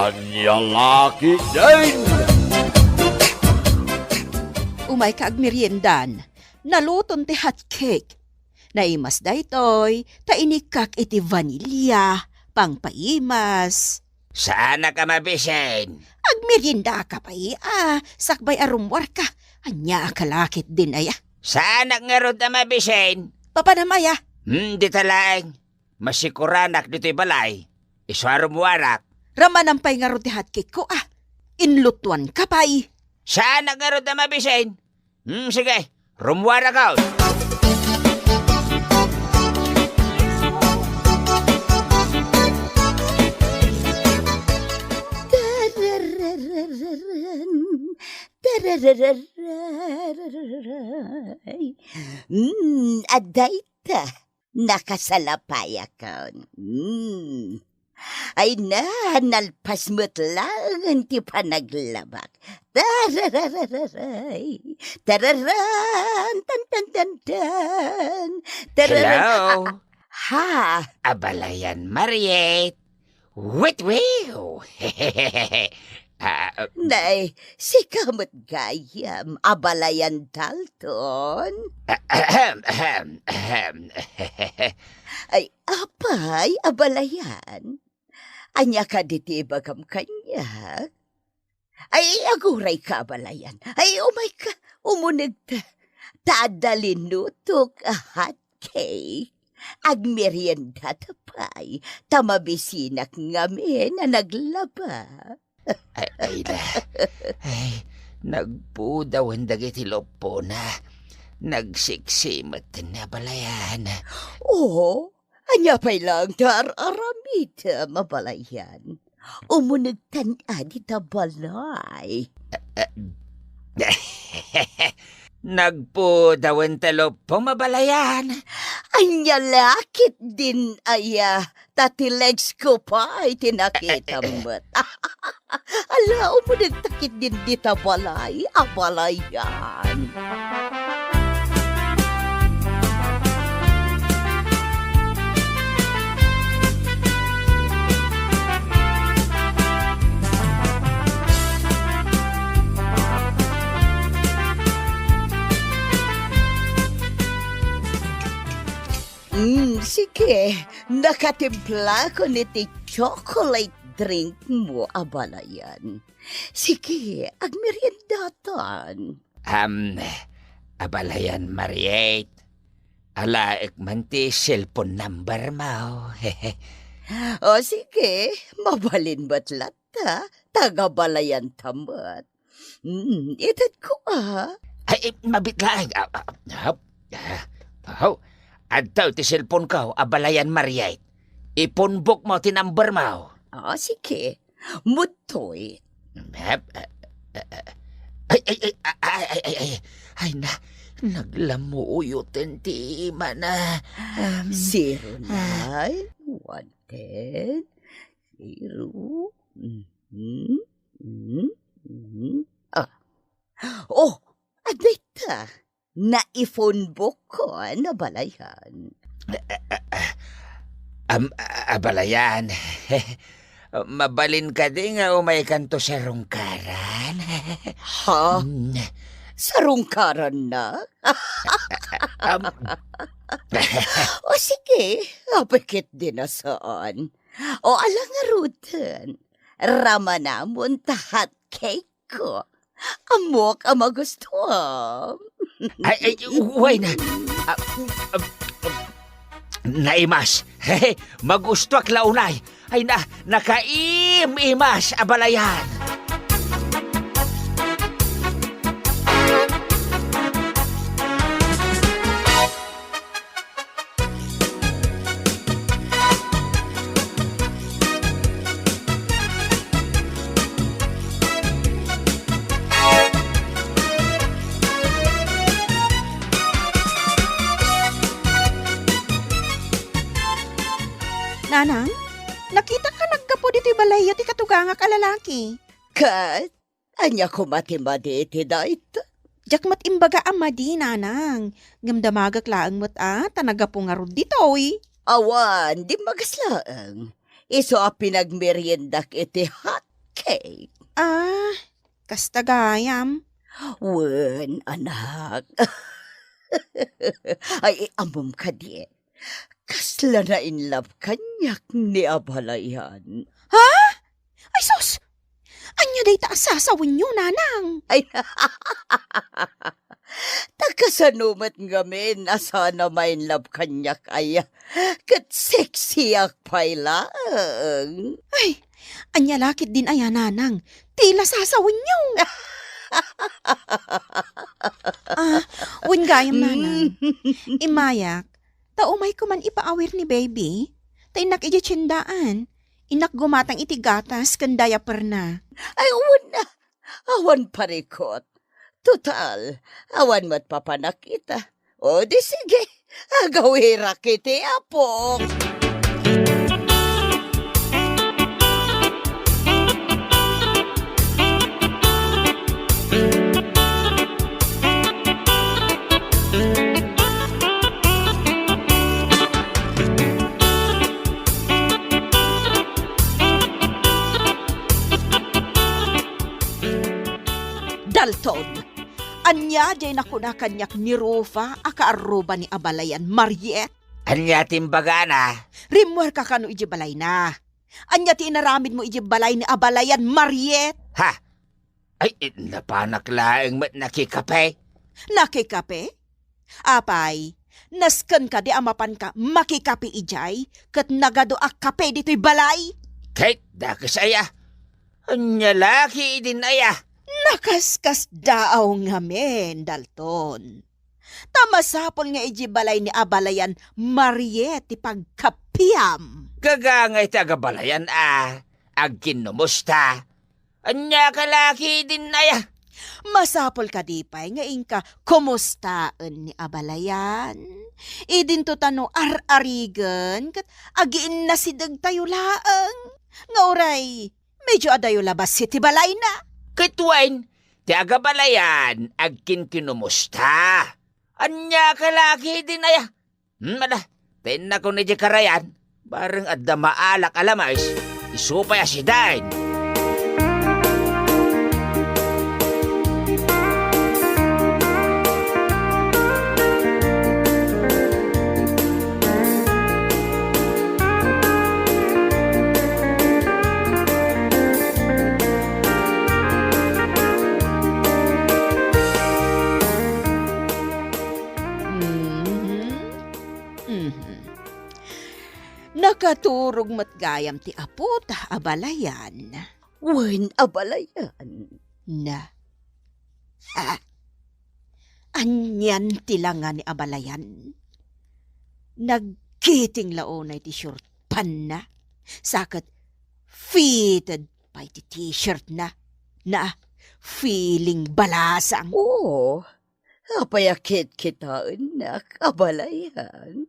Anyang aki din! Umay ka agmeriendan, naluton ti hot cake. Naimas daytoy, tainikak iti vanilya, pangpaimas. Saan ka mabisen? Agmerienda ka pa sakbay arumwar ka. Anya akalakit din aya. Saan nga ron na mabisen? Papanamaya, Di talaeng. Masikuranak dito'y balay. Iswarumwarak. ramanampay nga ro ti hot cake ko Inlutuan ka pa Saan nga ron na mabisen? Sige, rumwarak out. Aday ta. Nakasalapaya ka. Ay na, nalpas mo't lang ti panaglabak. Tarararay, tararan, tan tan tan tan. Hello? Ha? Abalayan Mariet. Wit-wiw. Nay, si kamot gayam, abalayan Dalton. Ay, apay, abalayan. Anya ka diti bagam kanya. Ay, aguray ka, abalayan. Ay, umay ka, umunig ta. Tadalin nutok a hot cake. Agmerienda tapay, tamabisinak ngamin na naglaba. Ay, nagpudawan dagiti lopo na. Nagsiksimot na balayan. Oo, anya pa'y lang dar-aramid mabalayan. Umunagtan di ta balay. Nagpudawan talo pumabalayan. Anya lakit din aya, tati legs ko pa ay tinakita mo't. Ala, umunagtakit din di ta balay, abalayan. Sige, nakatimpla ko niti chocolate drink mo, abalayan. Sige, agmeriendatan. Abalayan Mariet. Alaik man ti cellphone number mo. O sige, mabalin ba't lata? Tagabalayan tamat. Itat ko Ay, mabitlaang. Adtaw ti cellphone ka, abalayan Mariet. Ipunbok mo ti number mo. Sige, mutoy. Ay na, naglamuyutin ti ima na. 09, 110, 0. Oh, adita. Na-phone book ko, nabalayan. Abalayan. Mabalin ka din nga umay kanto sa rungkaran. Ha? Sarungkaran na? O sige, apikit din na saan. O alang nga rutan, rama namon tahat cake ko. Amok ang magustuhan. Ay, uway na. Naimas. Magusto ak launay. Ay na, nakaim-imas abalayan. Nanang, nakita ka nagkapo dito'y balayo ti katuganga kalalaki. Kat, anya ko matimadi iti dait. Jak mat imbaga ama di, nanang. Ngamdamagak laang mat tanagapo nga rod dito'y. Awan, di magaslaang. Iso a pinagmeriendak iti hot cake. Ah, kastagayam. Wen, anak. Ay, amom ka di. Kasla na in love kanyak ni abalayan. Ay sus! Anya day taas sasawin nyo, nanang. Ay, takasanumat ngamin asana main love kanyak ay kat sexy ak pailang. Ay, anya lakit din aya, nanang. Tila sasawin nyo. Wen gayam, nanang. Imayak, taumay ko man ipaawir ni baby. Tainak iji tsindaan. Inak gumatang iti gatas kan diaper na. Ay, awan na. Awan parikot. Total, awan mo't papanak kita. O di sige, agawira kiti apo. Dalton, anya jay nakuna kanyak ni Rufa akaaruba ni abalayan Mariet. Anya timbaga na. Rimwer ka kano iji balay na. Anya ti inaramid mo iji balay ni abalayan Mariet. Ha? Ay, napanaklaang mat nakikape. Nakikape? Apay, nasken ka di amapan ka makikape ijay kat nagado ak kape dito'y balay. Kahit dakas aya. Anya laki din aya. Nakaskas daaw ngamen, Dalton. Tamasapol nga iji balay ni abalayan Mariet ti pagkapiam. Kagangay tagabalayan agkin numusta. Anya kalaki din aya. Masapol ka dipay nga ingka kumustaan ni abalayan. Idin to tano ar-arigan kat agiin na sidag tayo laang. Nga oray, medyo adayo labas si ti balay na. Kitwain, ti agabalayan agkin kinumusta. Anya kalaki din aya. Mada, tin na ko ni karayan. Bareng adda maalak alamais. Isupay asidain. Nakaturog matgayam ti apo ta abalayan. Wen, abalayan. Na. Anyan tilangan ni abalayan. Nagkiting laonay ti short pan na. Sakat fitted pa ti t-shirt na. Na feeling balasang. Oo, apayakit kita, anak, abalayan.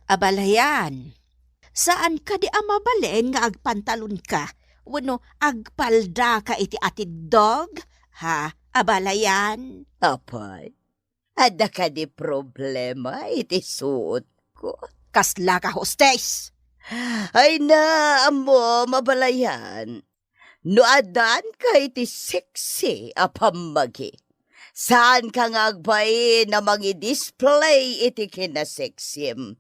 Abalayan. Saan ka di amabalen nga agpantalon ka? Wano agpalda ka iti atid dog? Ha? Abalayan? Apay, ada ka di problema iti suot ko. Kasla ka hostess. Ay na, amo, mabalayan. No adan ka iti sexy apamagi. Saan ka nga agbayin na mangi-display iti kinasexyem?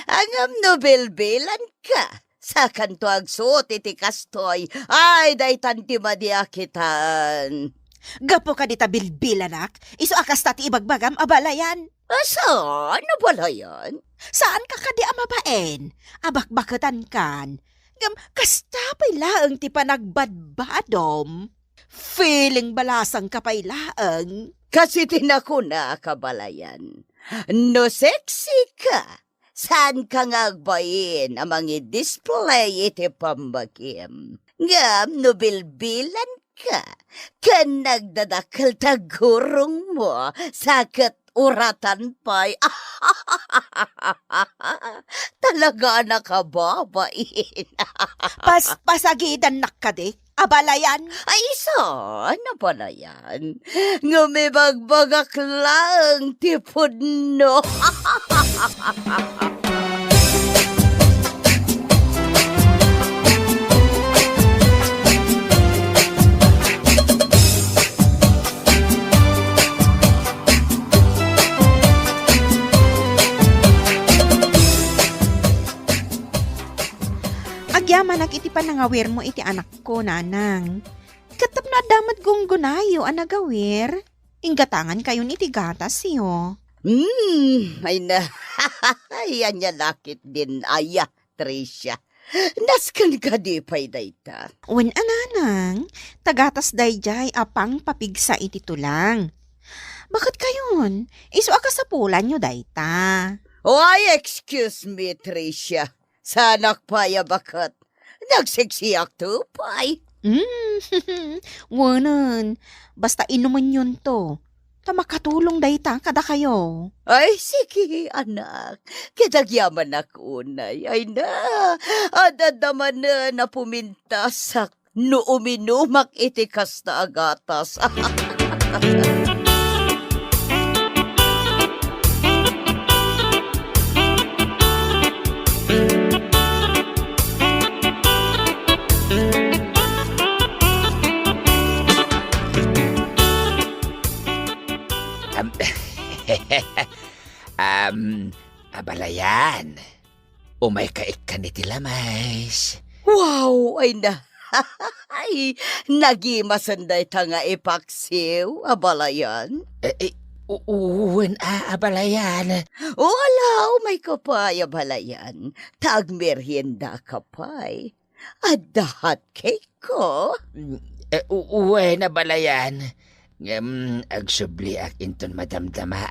Angam no bilbilan ka. Sa kanto agsuot iti kastoy. Ay, day tanti madiakitan. Gapo ka dita bilbilanak. Iso akas tati ibagbagam abalayan. Saan na balayan? Saan ka kadi amabaen? Abakbakatan kan. Gam kastapay laang ti panagbadbadom. Feeling balasang kapay laang. Kasi tinakuna kabalayan. No sexy ka. Saan ka nga agbayin amang i-display iti pambagim? Ngam no bilbilan ka. Kan nagdadakal tagurong mo sakit uratan pa'y. Talaga nakababain. Pasagidan nakadi. Abalayan. Ay, ano pala yan? Ngumibagbagak lang, tipod no. Agyaman iti panangawir mo iti anak ko, nanang. Katap na damat gunggunayo ang nagawir. Inggatangan kayo iti gatas yo. Ay na. Ayan niya lakit din, aya, Tricia. Naskan ka di pa'y dayta. Wen ananang, tagatas dayjay apang papigsa iti tulang. Bakit kayon? Isu akasapulan nyo dayta. Why, excuse me, Tricia. Sanak pa'y bakat. Nagsiksiyak to pa'y. Wanan, basta inuman yun to. Tamakatulong dayta kada kayo. Ay, sige, anak. Kitagyaman ako, unay. Ay na, adadaman na pumintasak. No uminumak iti kasta agatas. Abalayan. Umay kaik ka ni Tilamais. Wow, ay na. Ay, nagimasanday ta nga ipaksiw, abalayan. Uwen abalayan. Wala, may kapay, abalayan. Tagmerienda kapay. Adahat cake ko. Uwen abalayan. Agsubli ak inton madamdama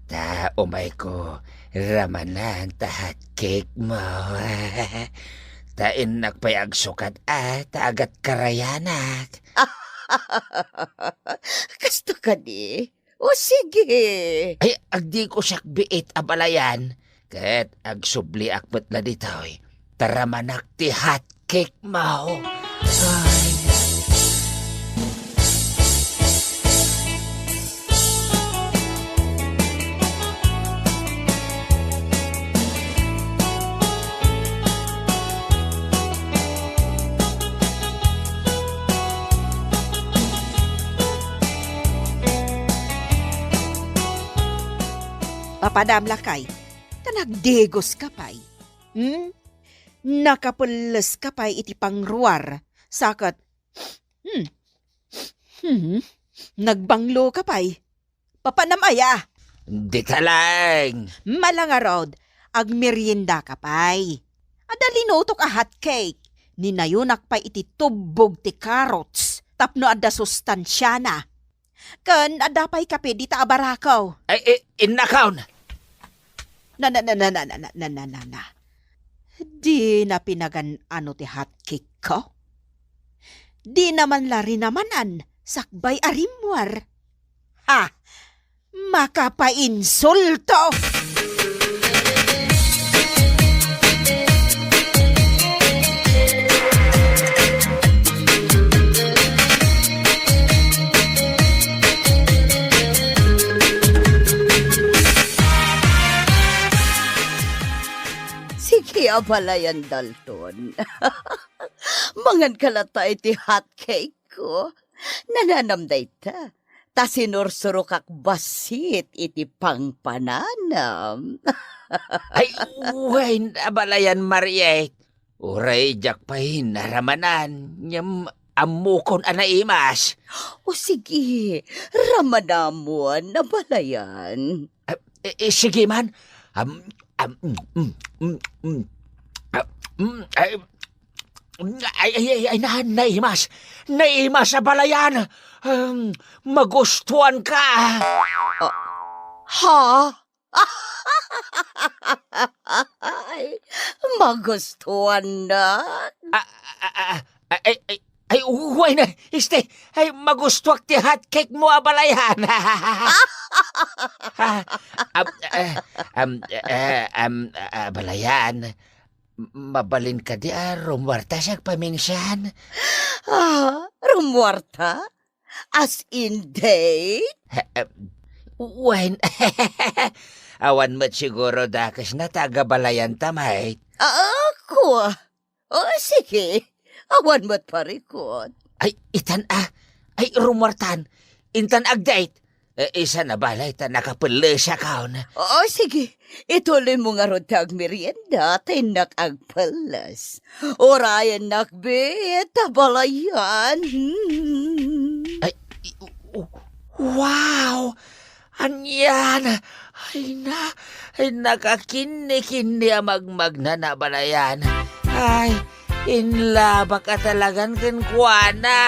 ta umay ko ramanan tahat cake mo. Tain nagpayag sukat ta agat karayanak. Kasto ka di? O sige. Ay agdi ko siyak biit abalayan. Ket agsubli akbat na ditoy. Taramanak ti hot cake mo. Ay. Papadamla kay, tanagdegos ka pay. Nakapulas ka pay iti pangruar. Sakat, nagbanglo ka pay. Papanamaya, Di talang. malangarod, agmerienda ka pay. Adalinotok a hot cake. Ninayunak pa iti tubog ti carrots. Tapno adda sustansya na. Kan adapay kape di ta abarakaw. Ay, innakaw na. Na. Di na pinagan ano ti hot cake ko? Di naman lari namanan, sakbay arimwar. Ha! Makapainsulto! Sige, abalayan, Dalton. Mangan kalata iti hot cake ko. Nananamday ta. Ta sinursuro kak basit iti pangpananam. Ay, uwain, abalayan, Mariet. Uray, jak pa'y naramanan. Nyam, amukon anaimas. O sige, ramanamuan, abalayan. Sige man. Ay, naimas. Naimas, abalayan. Magustuhan ka. Ha? Ay, magustuhan na. Ay, uway na. Ay, magustuhan ti hot cake mo, abalayan. Abalayan, mabalin ka di rumwarta siya paminsan. Rumwarta? As in date? When? Awan mo't siguro dakas na taga-balayan tamay. Ako? O sige, awan mo't parikot. Ay, itan Ay, rumwartan. Intan agdate. Isa na balay ta nakapala siya kaon. Oo, sige. Ituloy mo nga ron tag merienda, tinak agpalas. Orayan nakbit, tabalayan. Ay, wow! Anyan! Ay nakakini-kini amagmag na nabalayan. Ay, inlaba ka talagan kenkwana.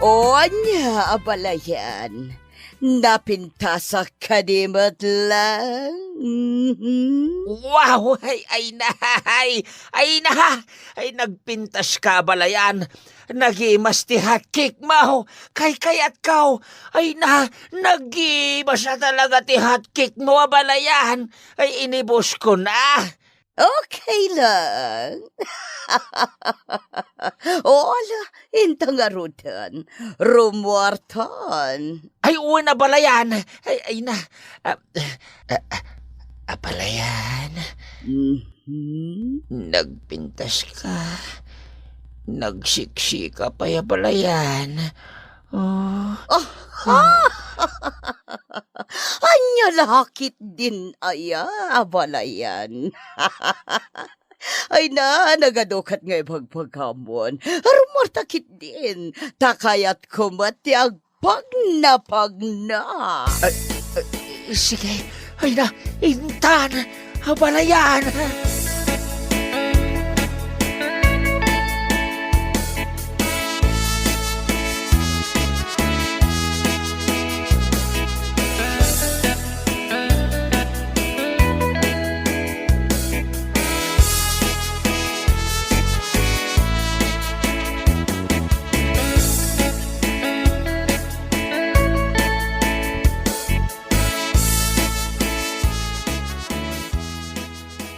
O anya, abalayan. Napinta sa kadimat lang. Wow! Ay nagpintas ka balayan. Nagimas ti hotcake mo. Kay at kau. Nagimas na talaga ti hotcake mo balayan. Ay inibos ko na. Okay lang. O ala, intang arutan. Rumuartan. Ay una balayan. Balayan. Nagpintas ka. Nagsiksika pa ya balayan. Anya lakit din aya, abalayan. Ay nagadukat nga ipagpagkamon. Rumartakit din. Takayat kumati agpag na. Sige. Intan. Balayan.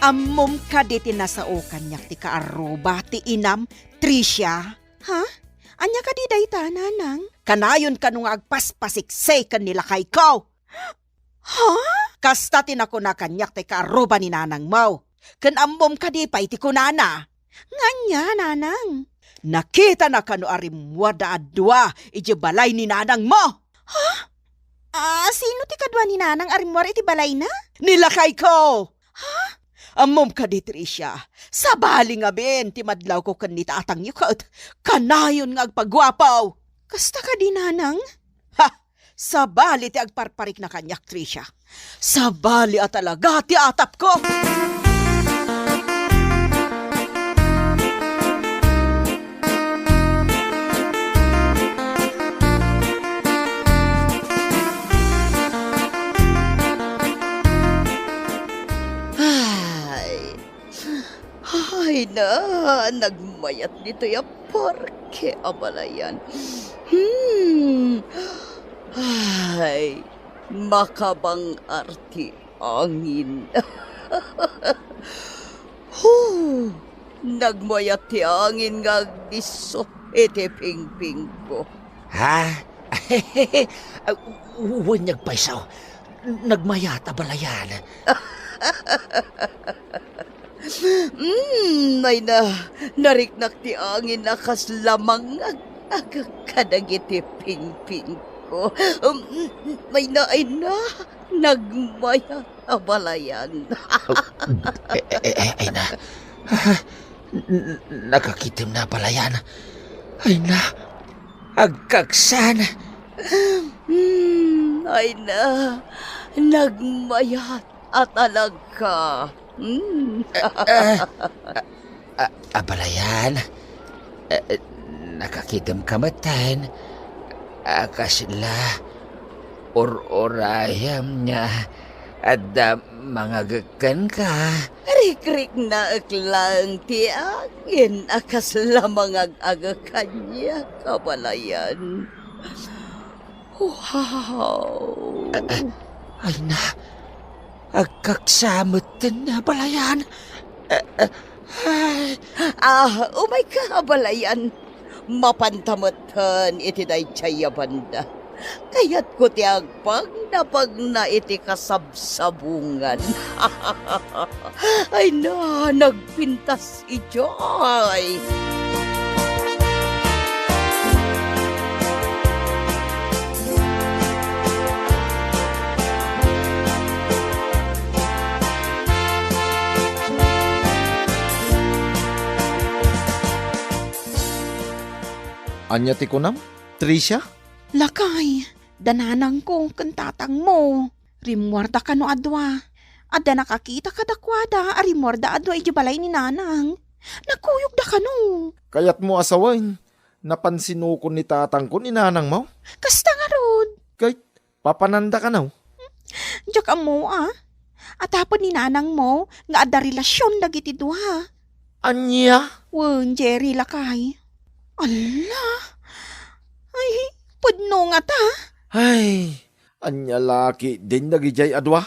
Ammom ka di tinasao kanyak ti kaaruba ti inam, Tricia. Ha? Anya ka di dayta, nanang? Kanayon ka nung agpaspasiksay kan nila kay ko. Ha? Kasta tinako na kanyak ti kaaruba ni nanang mau. Kan ammom ka di pa iti kunana. Nganya, nanang. Nakita na kano arimwa da adwa iti balay ni nanang mo. Ha? Sino ti kadwa ni nanang arimwa iti balay na? Nilakay ko. Ha? Ammom ka di, Tricia. Sabali nga ben, ti madlaw ko kanita atang yukat. Kanayon nga agpagwapaw. Kasta ka di, nanang? Ha! Sabali ti agparparik na kanyak, Tricia. Sabali at talaga ti atap ko. Ay nagmayat nito ya parke, abalayan. Ay, makabang arti angin. Nagmayat ti angin nga diso iti pingping ko. Ha? Huwag paisaw. Nagmayat balayan. May nariknak ti angin na kaslamang agkadagiti pingping ko. May nagmaya abalayan. Ay na. Nakakitim na balayan. Ay na. Agkaksan. Ay na. Nagmaya at alaga. Abalayan, nakakitam kamatan, akasla, orayam niya, at mga gakan ka. Rik-rik na aklang ti angin, akasla mga agakan niya, kabalayan. Wow! Ay na, agkaksamot na balayan. Umay ka, abalayan. Mapantamatan iti day tsaya banda. Kaya't ko ti agpag na iti kasabsabungan. Ay na, nagpintas ijoy. Anya ti kunam? Tricia? Lakay, dananang ko kantatang mo. Rimwarda ka no adwa. Adda nakakita ka dakwada, arimwarda adwa iti balay ni nanang. Nakuyog da ka no. Kayat mo asawain. Napansin ko ni tatang ko ni nanang mo. Kasta nga rod. Kahit papananda ka na. Diyak mo At hapon ni nanang mo, nga adda relasyon dagiti duha. Anya? Wen, Jerry lakay. Ala, ay, pudno nga ta. Ay, anya laki din nagijay adwa.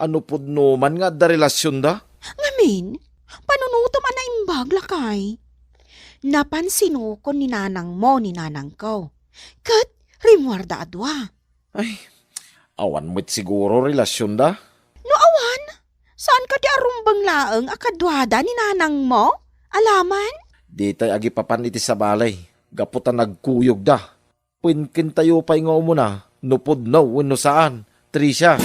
Ano pudno man nga da relasyon da? Ngamin, panunutom na imbag lakay. Napansin ko ni nanang mo ni nanang ko. Kat, rimwarda adwa. Ay, awan mo't siguro relasyon da. No awan, saan ka di arumbang laeng akadwada ni nanang mo? Alaman? Di tay agi papan iti sa balay. Gaputan nagkuyog da. Pinkin tayo pa'y nga muna. Nupod no, no saan. Tricia.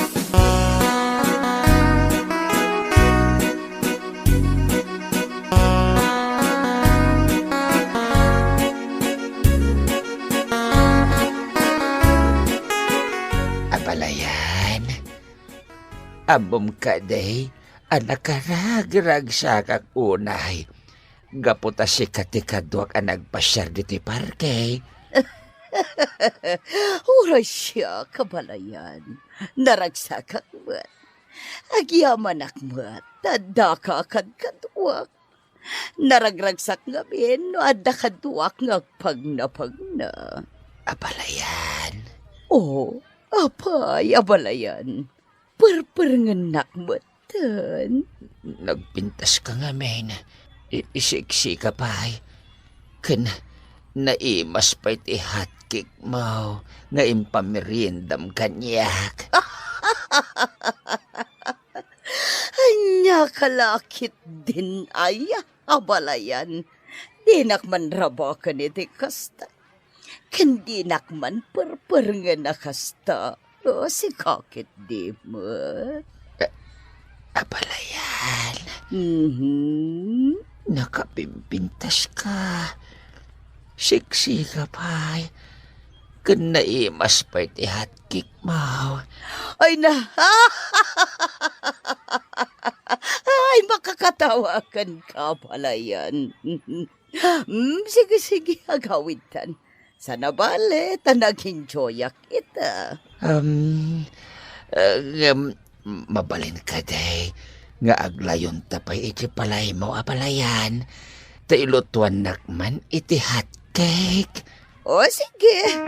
Abalayan. Abom ka day, anak karag-rag sa kak unay. Gaputa si katikadwak ang nagpasyar diti parke. Ura siya, kabalayan. Naragsakak mo't. Agyaman akmat, tadda ka kadkadwak. Naragragsak ngamin, no adda kadwak ngagpagna. Abalayan. Oh, apay, abalayan. Perperengenak motan. Nagpintas ka nga, men. Isiksi ka pa. Kan naimas pa iti hatkik mo. Nga impamiriendam kanyak. Anya kalakit din ay abalayan. Dinak man rabakan iti kasta. Kandinak man perperengan na kasta. O si kakit di mo. Abalayan. Nakapimpintas ka. Siksi ka pa. Kan naimas pa iti hatkik mo. Ay na. Ay, makakatawakan ka pala yan. Sige, agawitan. Sana bale, tanag-enjoyak kita. Mabalin ka day. Nga aglayon tapay iti palay mo abalayan. Tailutuan nakman iti hotcake. O sige,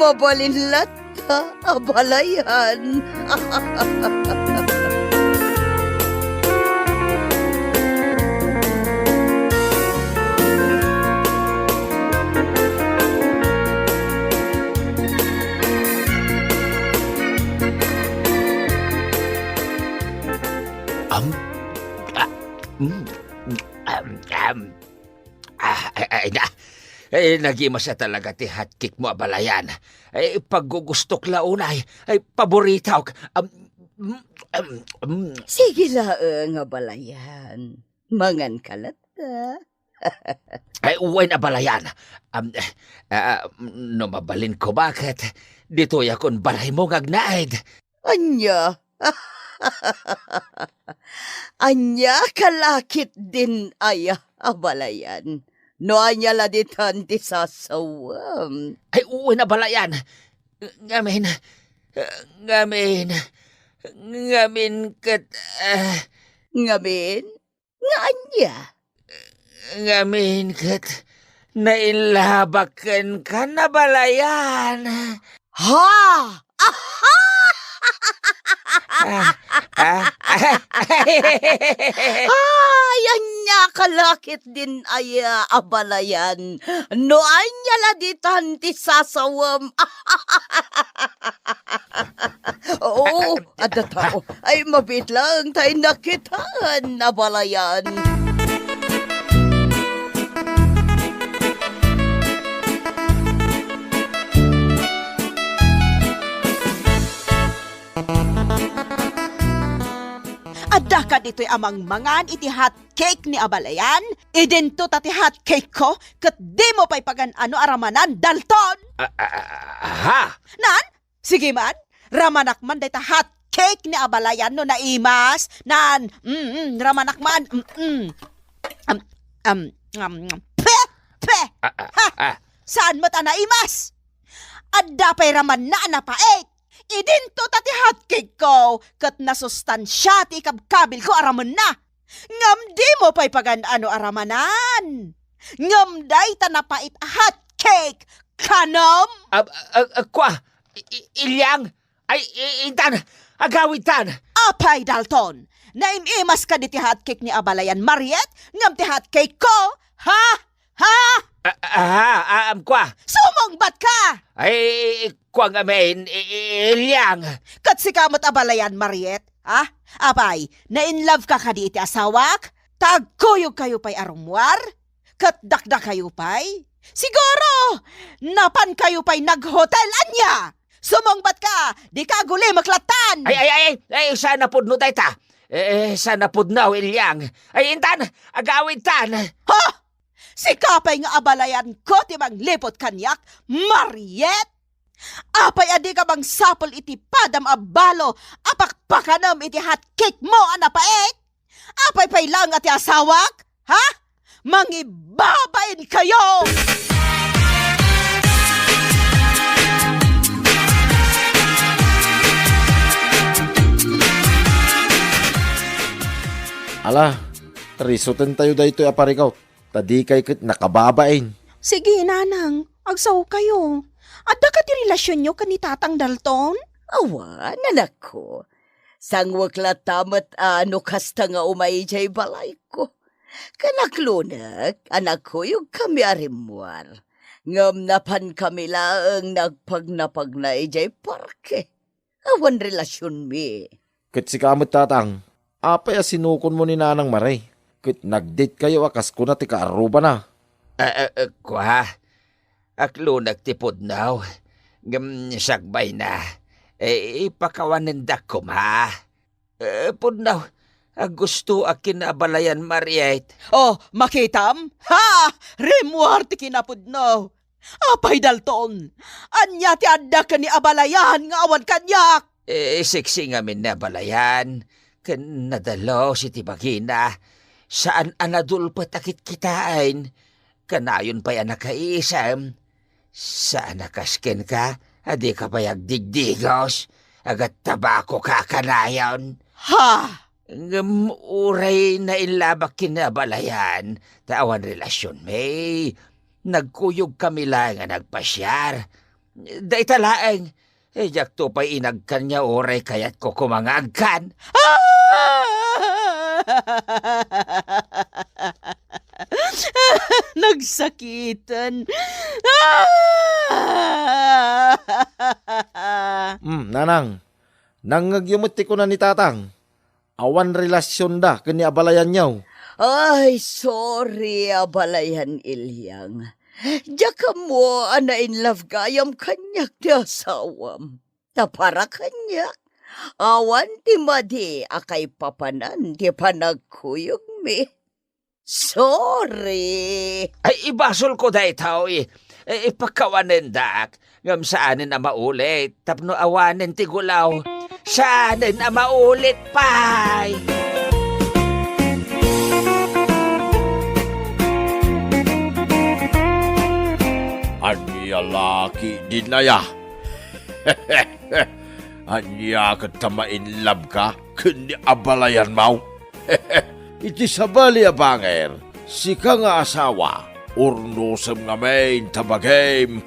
mabalin lata, abalayan. Nagima sa talaga ti hotcake mo abalayan. Paggugustok launay, paboritaw. Sige laeng, abalayan. Mangan kalata. Uwain abalayan. No mabalin ko bakit? Dito yakon balay mo ngagnaid. Anya? Anya kalakit din ay abalayan. No anya laditan ti sasawam. Uwain abalayan. Ngamin kat... Ngamin? Nga anya? Ngamin kat... Nailabakan ka na balayan. Ha! Ay, anya kalakit din ay abalayan. No anya laditan ti sasawam. Oo, ada tao. Ay mabit lang tayo nakitaan abalayan. Adda ka dito'y amang mangan iti hot cake ni abalayan. Idento tati hot cake ko, kat di mo pa'y pagan ano aramanan, Dalton. Ha? Nan? Sige man, ramanak man day ta hot cake ni abalayan no naimas. Nan, ramanak man. Pe! Pe! Ha? Saan mo ta naimas? Adda pa'y raman na napaek. Idinto tati hotcake ko, kat nasustansya ti kabkabil ko araman na. Ngam di mo pa'y pagan ano aramanan. Ngam day ta napait a hotcake, kanom? Kwa? Ilyang? Ay, intan, agawitan. Apay, Dalton, naimimas ka di ti hotcake ni abalayan, Mariet? Ngam ti hotcake ko? Ha? Ha? Kwa? Sumongbat ka! Ay, kwa nga main, ilyang. Kat si kamot abalayan, Mariet? Ha? Apay, na-inlove ka ka di iti asawak? Tagkuyog kayo pa'y arumwar? Kat dakdak kayo pa'y? Siguro, napan kayo pa'y nag-hotel anya? Sumongbat ka, di ka guli maklatan! Ay, sana pud no ta. Sana pud no, ilyang. Ay, intan, agawitan. Ha? Si kapay nga abalayan ko ti bang lipot kanyak, Mariet? Apay adi ka bang sapol iti padam abalo, apakpakanam iti hot cake mo, anapaek? Apay pay lang ati asawak? Ha? Mangibabain kayo! Ala, risutin tayo dahito aparikaw. Tadi kay kit nakababain. Sige, nanang. Agsaw kayo. Adda ka ti relasyon nyo kani Tatang Dalton? Awa, nanak ko. Sangwak latamat ano kasta nga umay jay balay ko. Kanaklunak, anak ko yung kami arimwar. Ngam napan kami laang nagpagnapag na ijay parke. Awan relasyon mi. Kit si kamot tatang, apay sinukon mo ni Nanang Maray. Kit nagdate kayo akas ko na ti kaaruba na. Kwa? Aklo nagtipod now. Sagbay na. Ipakawanindak ko ma. Pudnaw, gusto akin abalayan, Mariet. Oh, makitam? Ha! Remuar ti kinapudno. Apay, Dalton. Anya ti adda ka ni abalayan nga awan kanyak. Siksi nga min na balayan. Kan nadalo si Tibagina. Saan anadulpat akit kitain. Kanayon pa'y nakaiisam. Saan nakaskin ka? Adi ka pa'y agdigdigos. Agat tabako ka kanayon. Ha! Uray na ilabak kinabalayan. Tawan relasyon may. Nagkuyog kami lang nga nagpasyar. Day talaeng. Jak to pa'y inagkan niya uray kaya't ko kumangagkan. Nagsakitan. Nanang, nangagyumuti ko na ni tatang. Awan relasyon da kani abalayan niyaw. Ay, sorry, abalayan ilyang. Diyaka mo, ana in love gayam kanyak ti asawam. Tapara kanyak. Awan ti madi, akay papanan, ti panagkuyog mi. Sorry. Ay, ibasol ko dahi tao ipakawanin dak. Ngam saanin na maulit. Tapno awanin ti gulaw. Saanin na maulit pay. Anya laki din na ya. Anya katamain lab ka, kundi abalayan mau. Iti sabali abanger, sika nga asawa, urnusam nga main tabagim.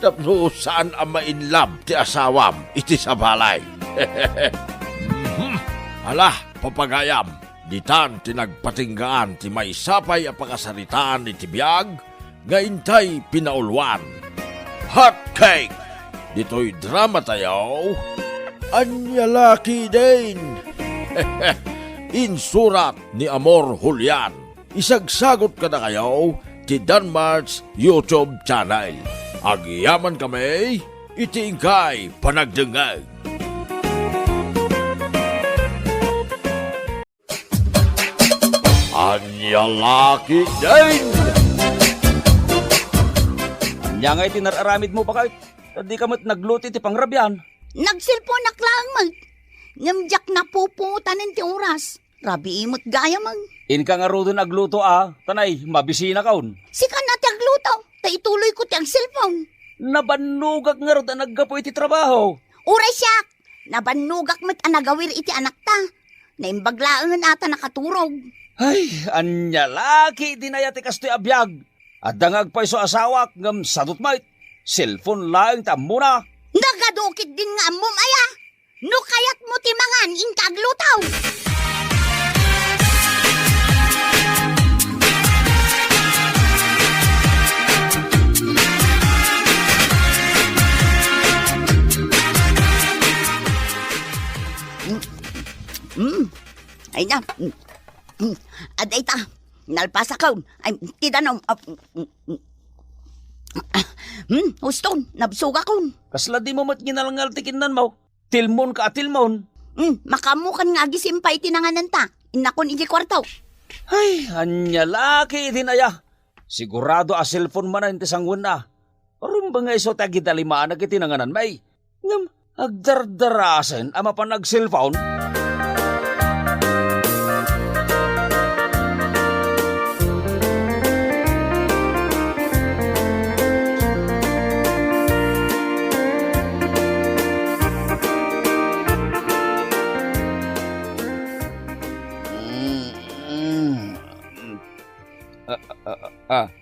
Tapno saan ang mainlab ti asawam, iti sabalay. Ala, papagayam, Ditan tinagpatinggaan ti may sapay a pakasaritaan ni tibiyag, nga intay pinaulwan. Hot cake! Dito'y drama tayo. Anyalaki din! Insurat ni Amor Julian. Isagsagot ka na kayo ti Danmar's YouTube channel. Agyaman kami, itiingkay panagdengag. Anyalaki din! Nya nga tinararamid mo pa kahit di ka mo't nagluti ti pangrabyan. Nagsilpon na klang mag. Nyamjak na puputanin ti oras. Rabi imot gaya mag. In ka nga ro doon nagluto tanay, mabisina kaon. Sika na ti agluto. Ta ituloy ko ti ang cellphone. Nabanugak nga ro na naggapoy ti trabaho. Uray siyak. Nabanugak mo't anagawir iti anak ta. Naimbaglaan ata nakaturog. Ay, anya laki dinayati kastoy abiyag. At dangag pa iso asawak ngam sadot mait. Cellphone laeng ta muna. Nagadukit din nga mom aya. No kayat mo ti mangan in kaglutaw. Ay na. Aday ta. Nalpasa kaon. Ay, tidanom. Huston, nabsuga kaon. Kasla di mo mat ginalangal tikinan mo. Tilmon ka atilmon. Makamukan nga agisimpay tinanganan ta. Inakon iji kwartaw. Ay, anya laki dinaya. Sigurado a cellphone man na sangwan na. Aron ba nga iso tagi dalimaan na kitinanganan may? Ngam, agdardarasan ama pa nag-cellphone.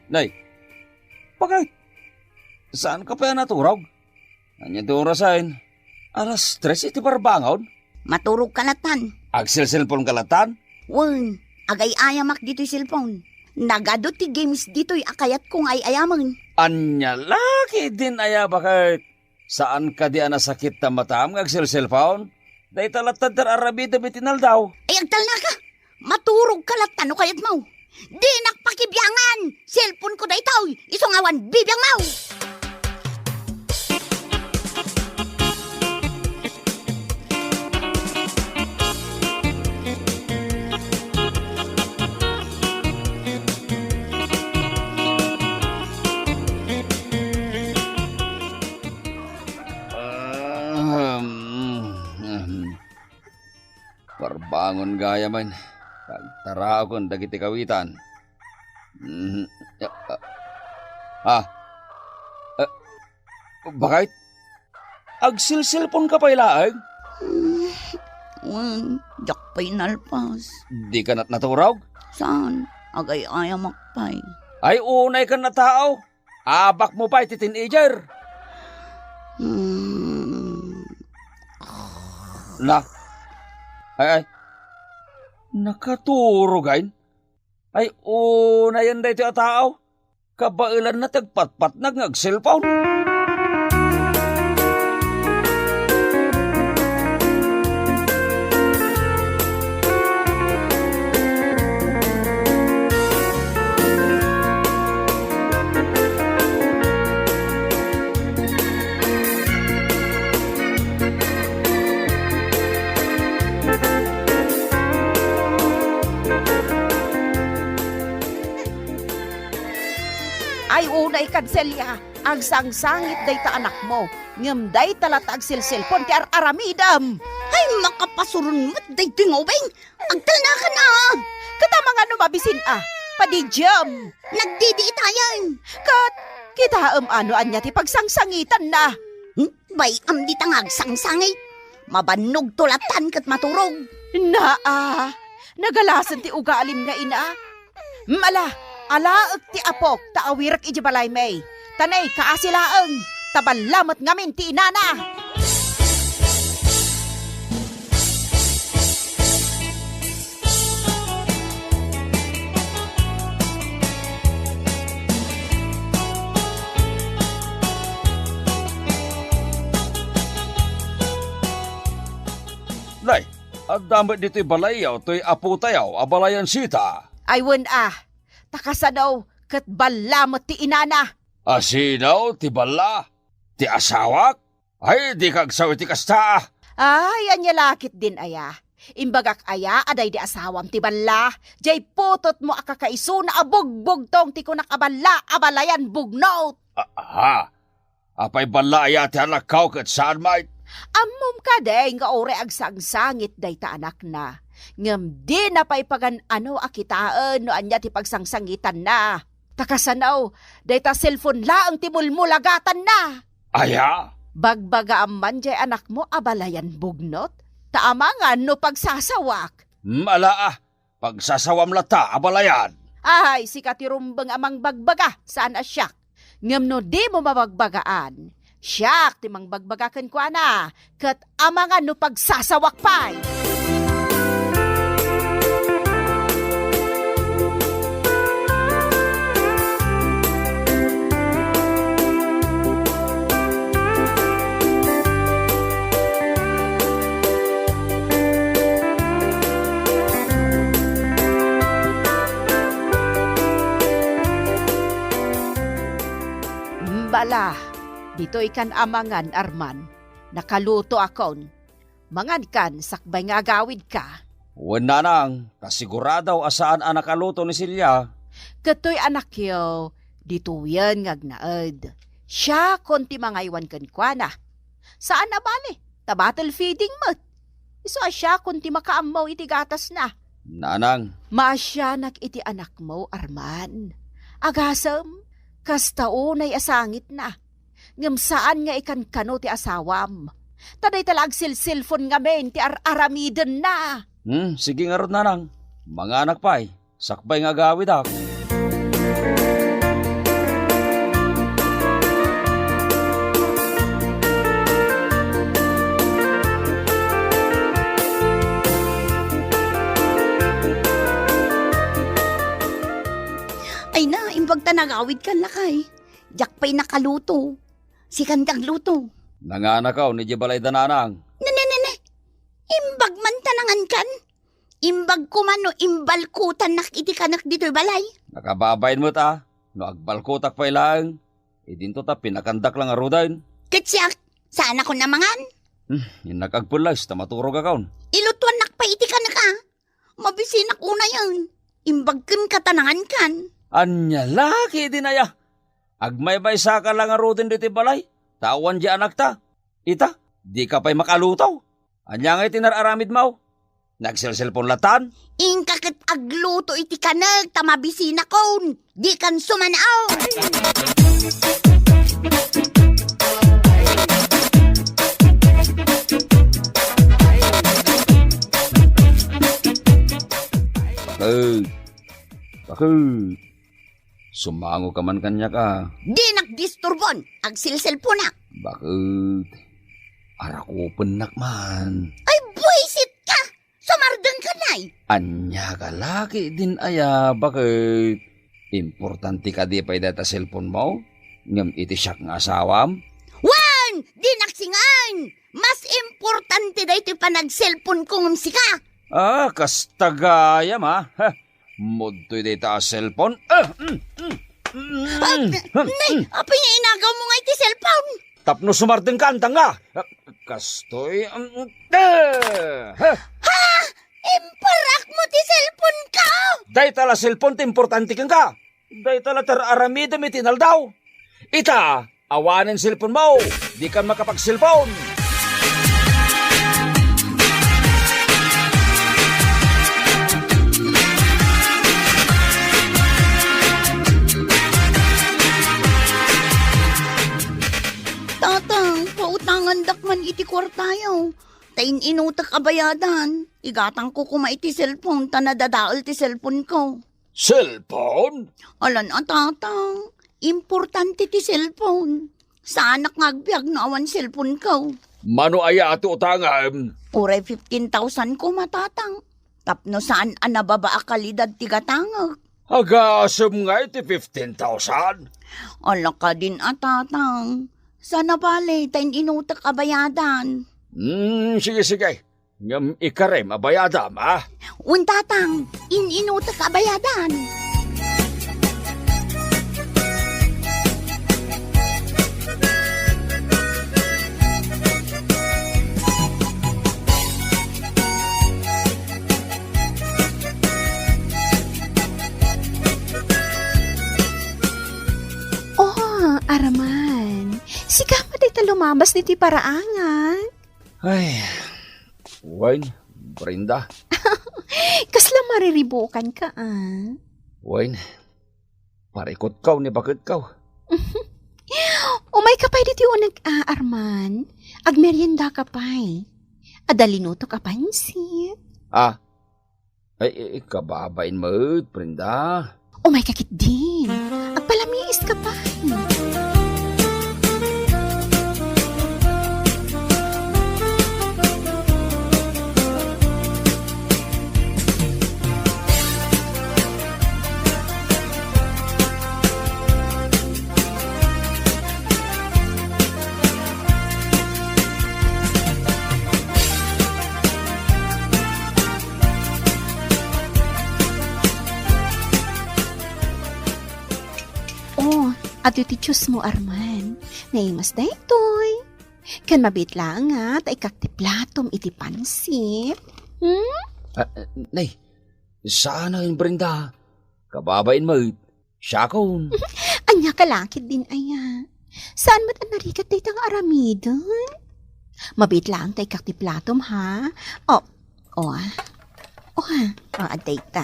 Nay, bakit? Saan ka pa naturog? Anya do orasain? Alas 3 iti parbangon? Maturog kalatan. Agsil-cellphone kalatan? Wen, agay ayamak dito'y cellphone. Nagadot ti games dito'y akayat kong ay ayaman. Anya laki din aya bakit? Saan ka di anasakit ta matam agsil-cellphone? Day talatad tar arabida bitinal daw. Ay, agtal na ka. Maturog kalatan o kayat mo. Di nakpakibyangan! Cellphone ko da itaw! Isong awan bibiyang mau! Parbangon gaya man. Tara akong dagiti kawitan. Bakit? Agsil-cellphone ka pa ilaag? Yak pa'y nalpas. Di ka naturaw? Saan? Agay ayamak pa'y. Ay, unay ka na tao. Abak mo pa iti teenager. Na. Ay. Nakaturogain? Ay, unayan da ito a tao. Kabailan na tagpatpat nag-cellphone. Ay unay kanselya, ang sangsangit day ta anak mo. Ngem day talat agsilsilpon ti aramidam. Ay, makapasurun mo't day tingobeng. Agtal na ka na! Katama nga numabisin padidyam. Nagdidiit tayan. Kat, kita ano anya ti pagsangsangitan na. Bay, di tangag sangsangit. Mabanog tulatan kat maturog. Nagalasan ti ugalin nga ina. Alaag ti apok taawirak iji balay may. Tanay kaasilaang, tabalamat ngamin ti inana. day. At damit dito'y balayaw, to'y apo tayaw, abalayan sita. Aywan takasanaw kat balamot ti inana. Asinaw, ti bala, ti asawak. Ay, di kagsawi ti kasta. Ay, anya lakit din aya. Imbagak aya, aday di asawam ti balla. Jay putot mo akakaiso na abugbog tong ti kunak abala, abalayan bugnot. Aha, apay bala ay ti alakaw kat saan may. Ammom ka day nga ore agsangsangit day ta anak na. Ngam di na pa'y pagan ano akitaan no anya ti pagsangsangitan na. Takasanaw, day ta cellphone laang ti mulmulagatan na. Aya? Bagbaga amman jay anak mo abalayan bugnot. Taamangan no pagsasawak. Mala pagsasawam lata, abalayan. Ay, si katirumbang amang bagbaga, saan asyak? Ngam no di mo mabagbagaan. Siyak, timang bagbagakan ko na, kat amangan no pagsasawak pa'y. Bala, dito ikan amangan, Arman. Nakaluto akon. Mangan kan, sakbay nga agawid ka. Wala nang, kasiguradaw asaan anak aluto ni Silya. Katoy anak yo, dito yan ngagnaed. Siya konti mga iwan kan kwa na. Saan na bali? Tabattle feeding mo. Iso siya konti makaamaw iti gatas na. Nanang, Masyanak iti anak mo, Arman. Agasam, kastaunay asangit na. Ngam saan nga ikan kano ti asawam. Taday talag silsilfon nga men ti aramiden na. sige nga ron nanang. Mga anak pa'y, sakbay nga gawid ako. Ay na, imbag tanagawid kan lakay. Jak pa'y nakaluto. Si kandang luto. Nanganak ako ni Jibalay dananang. Nene, imbag man tanangan kan. Imbag kumano, imbalkutan nak iti kanak dito'y balay. Nakababayin mo ta. No agbalkotak pa'y lang. Idinto ta pinakandak lang arudain. Katsyak, saan ako namangan? Yung nakagpulas, tamaturog akaw. Ilutuan nak pa iti kanak Mabisinak una yan. Imbag kan katanangan kan. Anya laki din aya. Agmay-bay sa ka lang arudin dito balay. Tawan di anak ta. Ita, di ka pa'y makalutaw. Anya nga'y tinararamid mo. Nagselselpon latan. Ingkakit agluto iti kanag tamabisina kon. Di kan sumanaw. Bakit? Sumango ka man kanya ka. Di nagdisturbon. Agsilselpon na. Bakit? Arakupan nak man. Ay, buisit ka. Sumardang ka na'y. Anya ka laki din aya. Bakit? Importante ka di pa'y data cellphone mo? Ngam iti siyak nga asawam? Wan! Di naksingan. Mas importante da ito panag-cellphone kong umsika. Kastagaya ma. Mudto'y data cellphone. Nay, apay nga inagaw mo nga iti cellphone. Tapno sumardeng ka, antang nga. Kastoy. Imparak mo ti cellphone ka. Day tala cellphone ti importante kang ka. Day tala aramida mi tinaldaw. Ita, awanin cellphone mo. Di ka makapag-cellphone. Tatang, pautangan dakman iti kwartayo. Tain inutak abayadan. Igatang ko kuma iti cellphone, tanadadaol ti cellphone ko. Cellphone? Alan tatang, importante ti cellphone. Saan ngagbiag na awan cellphone ko? Mano aya ato utangam? Uray 15,000 ko matatang. Tapno saan anababa akalidad ti gatangag. Agasam nga iti 15,000. Ala ka din atatang. Sana bale, tain inutak abayadan. Sige. Ngam ikarem abayadam, ah. Untatang, ininuta ka bayadan. Oh, Arman. Sika mo day ta lumabas ni ti paraangan. Ay, Wayne, Brenda. Kasla mariribukan ka, ah. Wayne, parikot kaw ni bakit kaw. Umay ka pa'y diti unag, Arman. Agmerienda ka pa'y. Adalinuto ka pansit. Ah, ay, kababain mo, Brenda. Umay kakit din. Agpalamiis ka pa. Oh, at yung titsus mo, Arman. Naimas na ito'y. Kan mabit lang at ay kaktiplatom iti pansit. Nay, sana yun, Brenda. Kababain mo, siya kon. Anya kalakit din aya. Saan mo't ang narikat day tang aramidon? Mabit lang tay kaktiplatom, ha? Aday ta.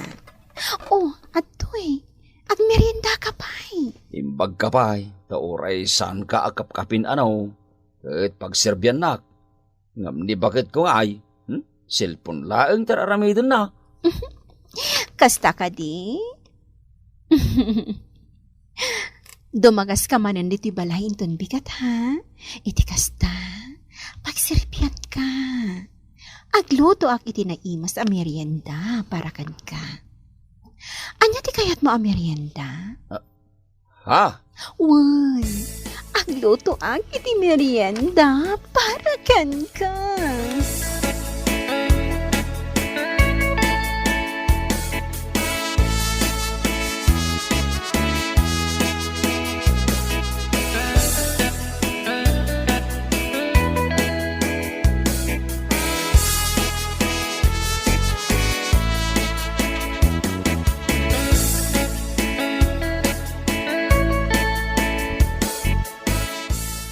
Atoy. Ag merienda ka pa'y. Imbag ka pa'y, tauray saan ka akap-kapin ano. At pagserbyan nak. Ngam ni bakit ko ay, cellphone laeng tararamidon na. Kasta ka di? Dumagas ka manan diti balahin ton bigat, ha? Iti kasta. Pagserbian ka. Agluto ak iti naimas a merienda para kan ka. Anya ti kayat mo a merienda? Ha? Uy, agluto ak iti merienda para kan ka.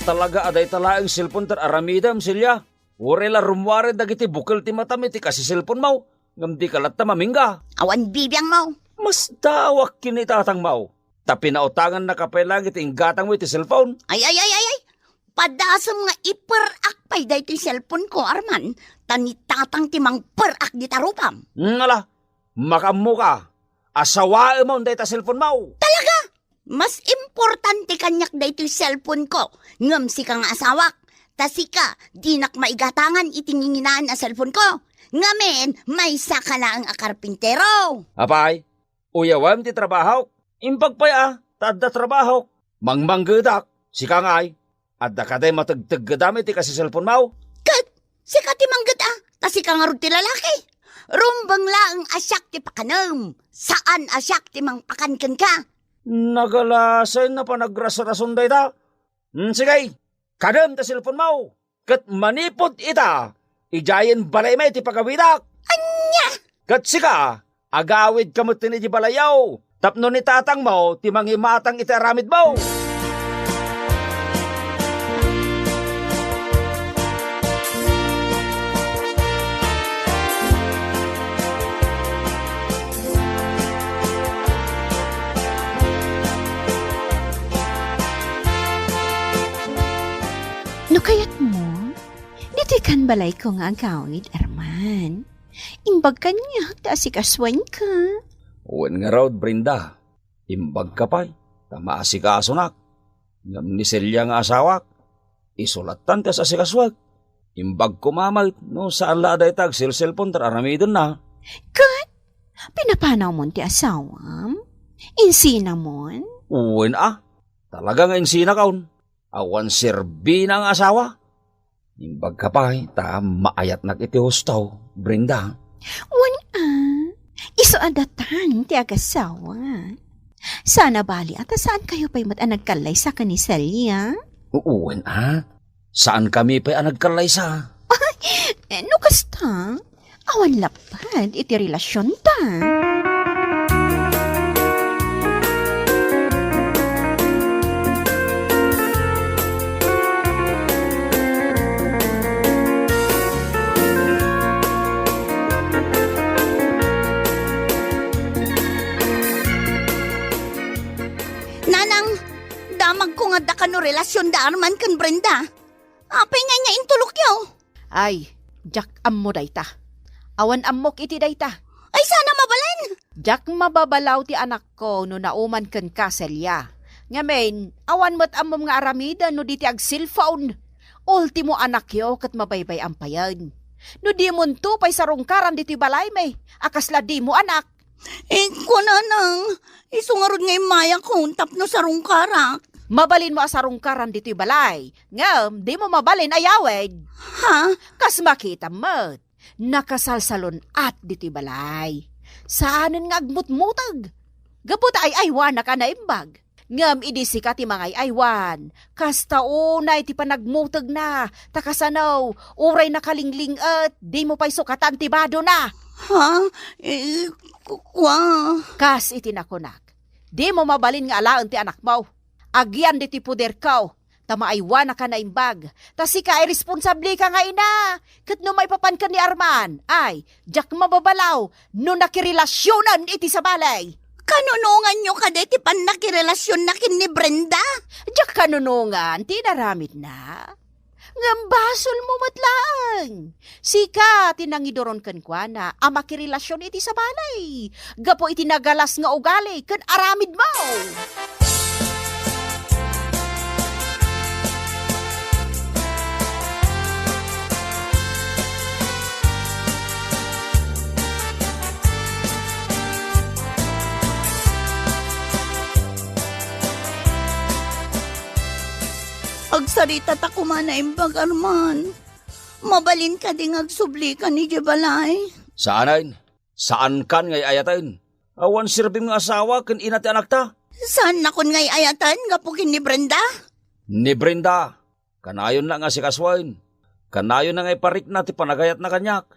Talaga aday talaang cellphone tar aramidam silya. Urela rumware dagiti bukal ti matam iti kasi cellphone mo. Ngam di kalat ta mamingga. Awan bibiyang mo. Mas dawak kinitatang mo. Tapi nautangan na kapailang iti inggatang mo iti cellphone. Ay. Padasam nga iperak day ti cellphone ko, Arman. Tanitatang timang perak di tarupam. Ngala, makamu ka. Asawae mo day ta cellphone mo. Mas importante kanyak day ti cellphone ko. Ngam si kang asawak. Tasika, di nak maigatangan itinginginaan a cellphone ko. Ngamen, may saka lang a karpintero. Apay, uyawam ti trabaho. Impagpaya, tadda trabaho. Mangmanggedak, si kangay. Adda kaday matagtaggadami ti kasi cellphone mo. Kat, sika ti manggad tasika nga rin ti lalaki. Rumbang laang asyak ti pakanam. Saan asyak ti mangpakankan ka? Nagalasan na pa nagrasarason da ita. Sige, kadam ta cellphone mo. Kat manipot ita, ijayan balay may ti pagawidak. Anya! Kat sika, agawid kamot ti balayaw. Tapno ni tatang mo, ti manghimatang iti aramid mo. No kayat mo, diti kan balay ko nga agawid, Arman. Imbag ka niya, taasi kaswan ka. Uwan nga raw, Brenda. Imbag ka pa'y, tamaasi ka asunak. Ngam ni Celia nga asawak. Isulatan ta sa sikaswag. Imbag ko mamay, no saan laday tag cellphone tararamidon na. Kat, pinapanaw mo ti asawam? Insina mon? Uwan talaga nga insina kaon. Awan serbi na ang asawa. Imbag ka pa, ta maayat na iti hustaw, Brenda. Wan iso adatan ti agasawa. Sana bali at saan kayo pa'y nagkalay sa kaniselya? Uwan saan kami pa'y nagkalay sa? No kasta, awan lapad iti relasyon ta. Nanang, damag ko nga da kano relasyon da Arman kan Brenda. Apay nga intulok yaw. Ay, Jack ammo dayta. Awan ammok iti dayta. Ay sana mabalin. Jack mababalaw ti anak ko no nauman ken kaselya. Ngamen, awan mo't ammom nga aramida no di ti ag cellphone. Ultimo anak yo kat mabaybay ampayan. No di mo to pay sarungkaran diti balay may. Akasla di mo anak. Ko nanang, isungarod nga maya ko tapno sa rungkarak. Mabalin mo asarungkaran diti balay. Ngam, di mo mabalin ayawed. Ha? Kas makita mo't. Nakasalsalon at diti balay. Saanen nga agmutmutag? Gabot ay aywan na ka na imbag. Ngam idisi ka ti mga aywan. Kas taunay ti panagmutag na. Takasanaw, uray na kalingling at di mo pa'y sukatan ti bado na. Ha? Kwa? Kas itinakunak. Di mo mabalin nga alaan ti anak mo. Agyan di ti puder kao. Tamaaywan na ka na imbag. Tas ika ay responsable ka nga ina. Kat no may papan ka ni Arman. Ay, Jack mababalaw. No nakirelasyonan iti sa balay. Kanunungan nyo ka ti pan nakirelasyon na kin ni Brenda? Jack kanunungan, tinaramit na. Ngambasol mo matlaang. Sika, tinangidoron kan kwa na amakirelasyon iti sa balay. Gapo iti nagalas nga ugali kan aramid mo. Agsarita ta kumana imbag Arman. Mabalin ka ding agsubli ka ni Jebalay. Saan Saan kan ngay ayatan? Awan sirbim nga asawa ken ina ti anak ta? Saan na kun ngay ayatan gapukin ni Brenda? Ni Brenda, kanayon na nga si Kaswain. Kanayon na ngay parik na ti panagayat na kanyak.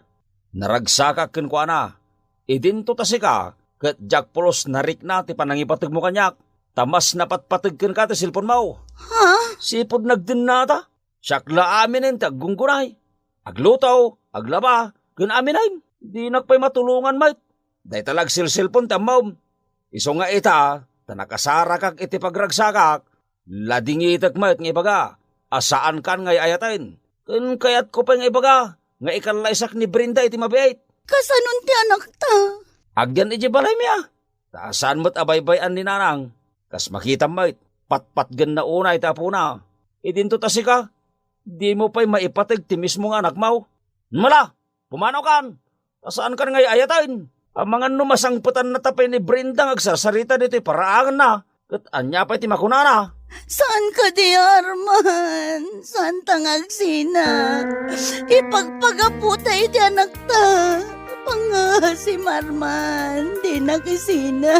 Naragsaka ken ko ana. Idinto ta sika, ket jak pulos narik na ti panangipateg mo kanyak. Tamas napatpateg ken ka ti silpon mo. Ha? Sipod nagdin na ta. Syakla aminin ti aggunggunay. Aglutaw, aglaba, ken aminay. Di nagpay matulungan mait. Day talag silsilpon ti ammaw. Iso nga ita, tanakasara kag iti pagragsakak. Ladingitek mait nga ibaga. Asaan kan ngay ayatain. Ken kayat ko pa nga ibaga. Nga ikalaysak ni Brenda iti mabait. Kasanon ti anak ta? Agyan iti balay miya. Taasan mo't abaybayan ni nanang. Kas makita mait. Patpatgan na una itapo na. Idinto tasi ka. Di mo pa'y maipatag ti mismo nga anak mo. Mala, pumanaw kan. Tasaan kan ngay ayatain. Ang mga numasangputan na tapay ni Brenda agsasarita dito paraangan na. Kat anya pa'y ti makunana. Saan ka di Arman? Saan tangagsina? Ipagpagaputay di anak ta. Panga si Marman, di nakisina.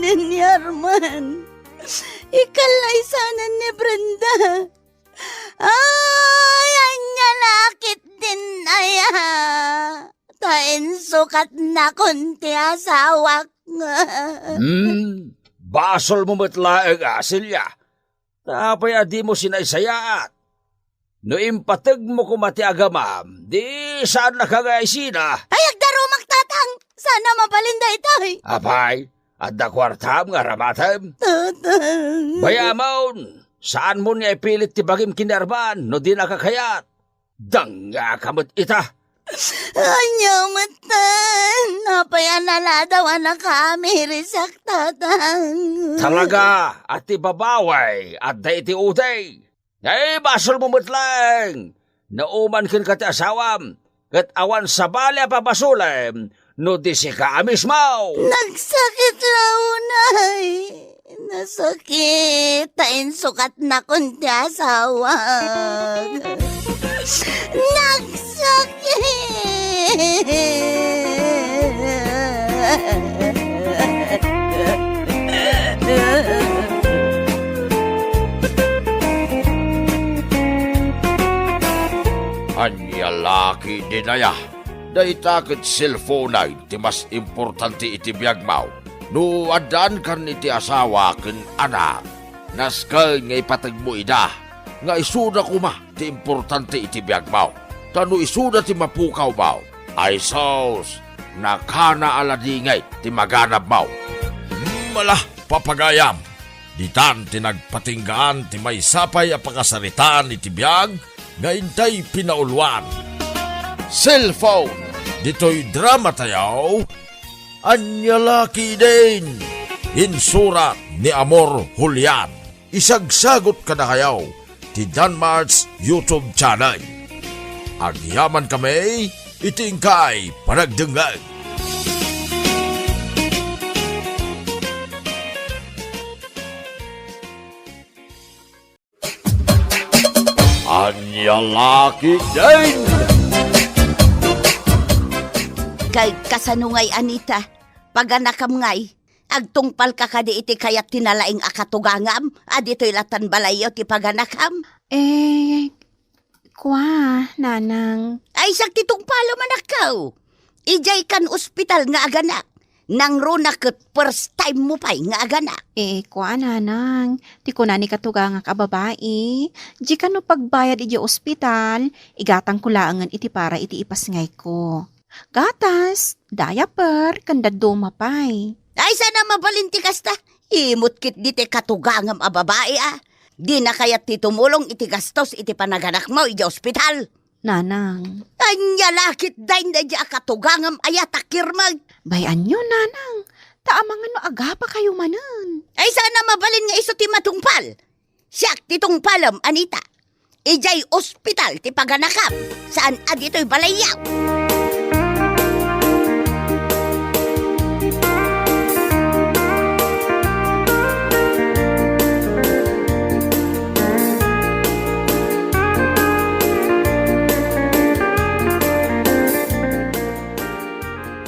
Ni Arman, ikalaysanan ni Brenda. Ay, anya lakit din aya. Tain sukat na kunti asawak nga. Basol mo matlaeng asilya. Tapay adi mo sinaysayaat. No impatag mo kumati agamam, di saan nakagaysina. Ay, agdaro magtatang. Sana mabalinda ito'y. Apay, at da kwartam nga ramatam. Tatang. Bayamon, saan mo niya ipilit ti bagim kinarban no di nakakayat? Danga kamot ita. Anya matan, napaya na daw anak kami risak tatang. Talaga, ati babaway, at da iti uday. Ay, basol mo lang. Nauman kin ka ti asawam, kat awan sa balya pa basulem, no di si ka amis mo. Nagsakit raw, nay. Nasakit, tain sukat na kunti asawa. Anya laki dinaya. Daitakit cellphone ay ti mas importante iti biyag mau. No adan kan iti asawa ken anak. Naskay nga ipatag mo ida. Nga isuda kuma ti importante iti biyag mau. Tano isuda ti mapukaw mau. Ay sos, nakana aladingay ti maganap mau. Malah papagayam. Ditan tinagpatinggaan ti may sapay apakasaritaan iti biyag. Ngaintay pinauluan. Cellphone, dito'y drama tayaw. Anya laki din. Insurat ni Amor Julian. Isagsagot ka na kayaw ti Danmar's YouTube channel. Agyaman kami, itingkay panagdengag. Anya laki din. Kay kasanungay Anita, paganakam ngay, agtungpal ka kadi iti kayat tinalaing akatugangam, adito'y latan balayo ti paganakam. Nanang. Ay sakti tungpalo manakaw. Ijay kan ospital nga aganak. Nang runaket first time mo pa'y nga aganak. Nanang. Ti ko na ni katugang nga kababae. Di ka no pagbayad iti ospital, igatang kulaangan iti para iti ipasngay ko. Gatas, diaper, kanda dumapay. Ay sana mabalinti kasta. Imot kit di ti katugangam a babae ah. Di na kayat ti tumulong iti gastos iti panaganak mo iti ospital. Nanang. Anya lakit dahin na di akatugangam ayatakirmag. Bayan nyo, nanang. Taamangan no aga pa kayo manan. Ay sana mabalin nga iso ti matungpal. Siyak ti tungpalam, Anita. Ijay ospital ti paganakam. Saan adito'y balayaw.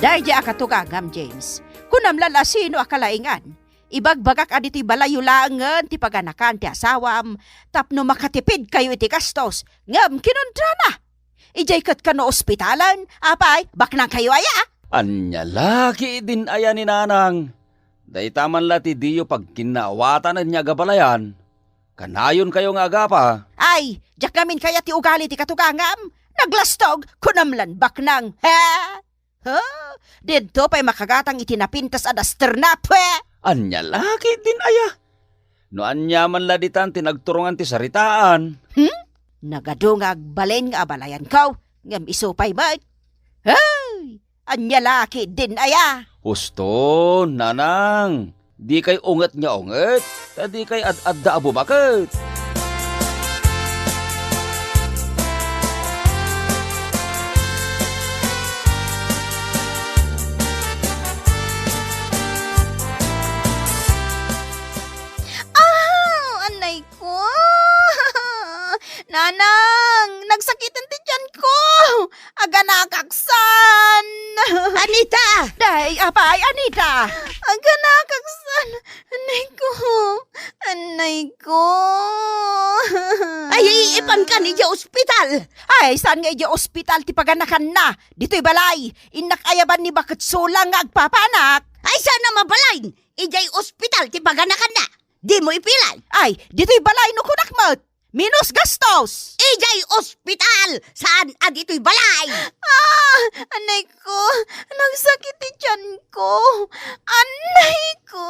Dahil di akatugangam, James. Kunam lalasino akalaingan. Ibagbagak aditi balayulangan ti paganakan ti asawam. Tapno makatipid kayo iti gastos. Ngam kinundra na. Ijay kat ka no ospitalan. Apay, baknang kayo aya. Anya laki din aya ni nanang. Daytaman lati diyo pag kinawatan niya gabalayan. Kanayon kayo nga agapa. Ay, jak namin kaya ti ugali ti katugangam. Naglastog, kunamlan baknang. Ha? Dito pa'y makagatang itinapintas adaster na, pwe! Anya laki din aya. No anya man laditan tinagturungan ti saritaan. Nagadungag balen nga abalayan kaw, ngam isupay ba? Hey! Anya laki din aya! Husto, nanang. Di kay unget nga unget. Di kay ad-adda abo bakit. Nanang, nagsakitan ti tiyan ko. Aga nakaksan. Anita! Day, apay, Anita. Aga nakaksan. Anay ko. Anay ko. Ay, ipan ka ni ospital. Ay, saan nga iya ospital ti paganakan na? Dito'y balay. Inak ayaban ni bakit sulang nga agpapanak. Ay, sana mabalain. Ijay ospital ti paganakan na. Di mo ipilan. Ay, dito'y balay no kunakmat. Minus gastos! Ijay ospital! Saan adito'y balay? Anay ko, nagsakit ti tiyan ko. Anay ko.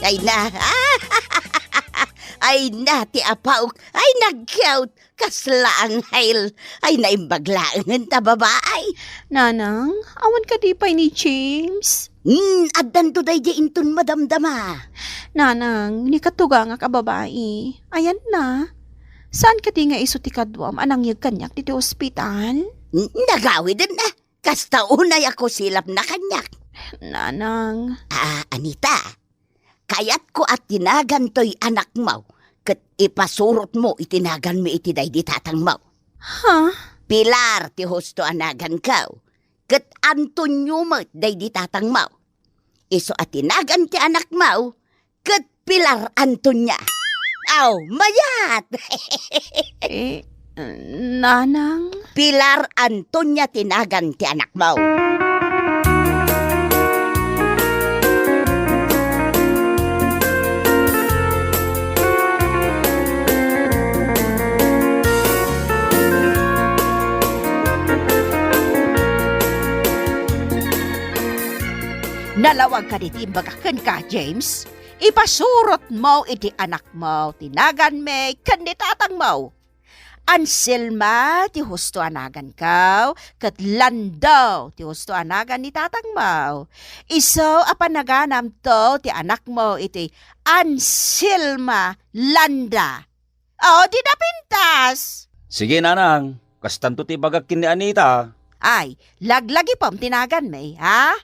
Ay na. Ay na, ti apaw. Ay nagkyaut. Kasla ang hail. Ay naimbaglaangan ta babaay. Nanang, awan ka di pa ni James. Addan to day di intun madamdama. Nanang, ni katuga nga ka babae. Ayan na. Saan ka di nga iso ti kadwam anang yag kanyak dito ospital? Nagawi din na. Kasta unay ako silap na kanyak. Nanang, Anita. Kayat ko at tinagan to'y anak mo. Kat ipasurot mo itinagan mo iti day di tatang mo. ha? Pilar ti husto anagan ka. Kat Antonio mo day di tatang mo. Iso at tinagan ti anak mo. Kat Pilar Antonia. Aw, mayat! Nanang? Pilar Antonia tinagan ti anak mo. Nalawag ka diti imbagakan ka, James. Ipasurot mo iti anak mo, tinagan me, kanditatang mo. Anselma, ti husto anagan ka, kat Landaw, ti husto anagan ni tatang mo. Iso, apanaganam to, ti anak mo, iti Anselma Landa. O, di napintas. Sige nanang, kastanto ti bagakin ni Anita. Ay, laglagi pam tinagan me, ha?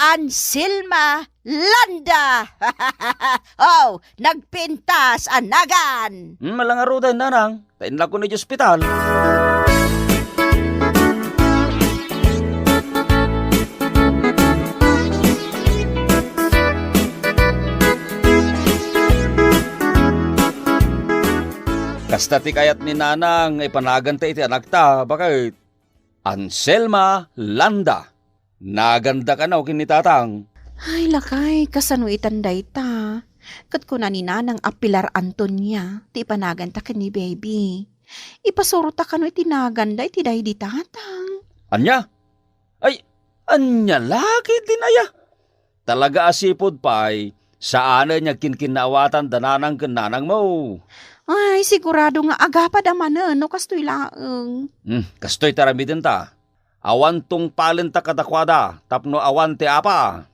Anselma Landa! Oh, nagpintas anagan! Malangaro tayo nanang, tayo na ko na ospital. Kasta ti kayat ni nanang, ipanagan tayo iti anak ta, bakit? Anselma Landa. Naganda ka na o kinitatang. Ay, lakay, kasano itanday ta. Kat ko na ni nanang Pilar Antonia, ti panagan ta ka ni baby. Ipasuro ta ka no itinaganda iti day di tatang. Anya? Ay, anya laki din aya. Talaga asipod pa'y saan niya kinkinawatan dananang kananang mo. Ay, sigurado nga agapa damanan no kastoy laeng. Kastoy tarami din ta. Awan tong palenta kadakwada, tapno awan te apa.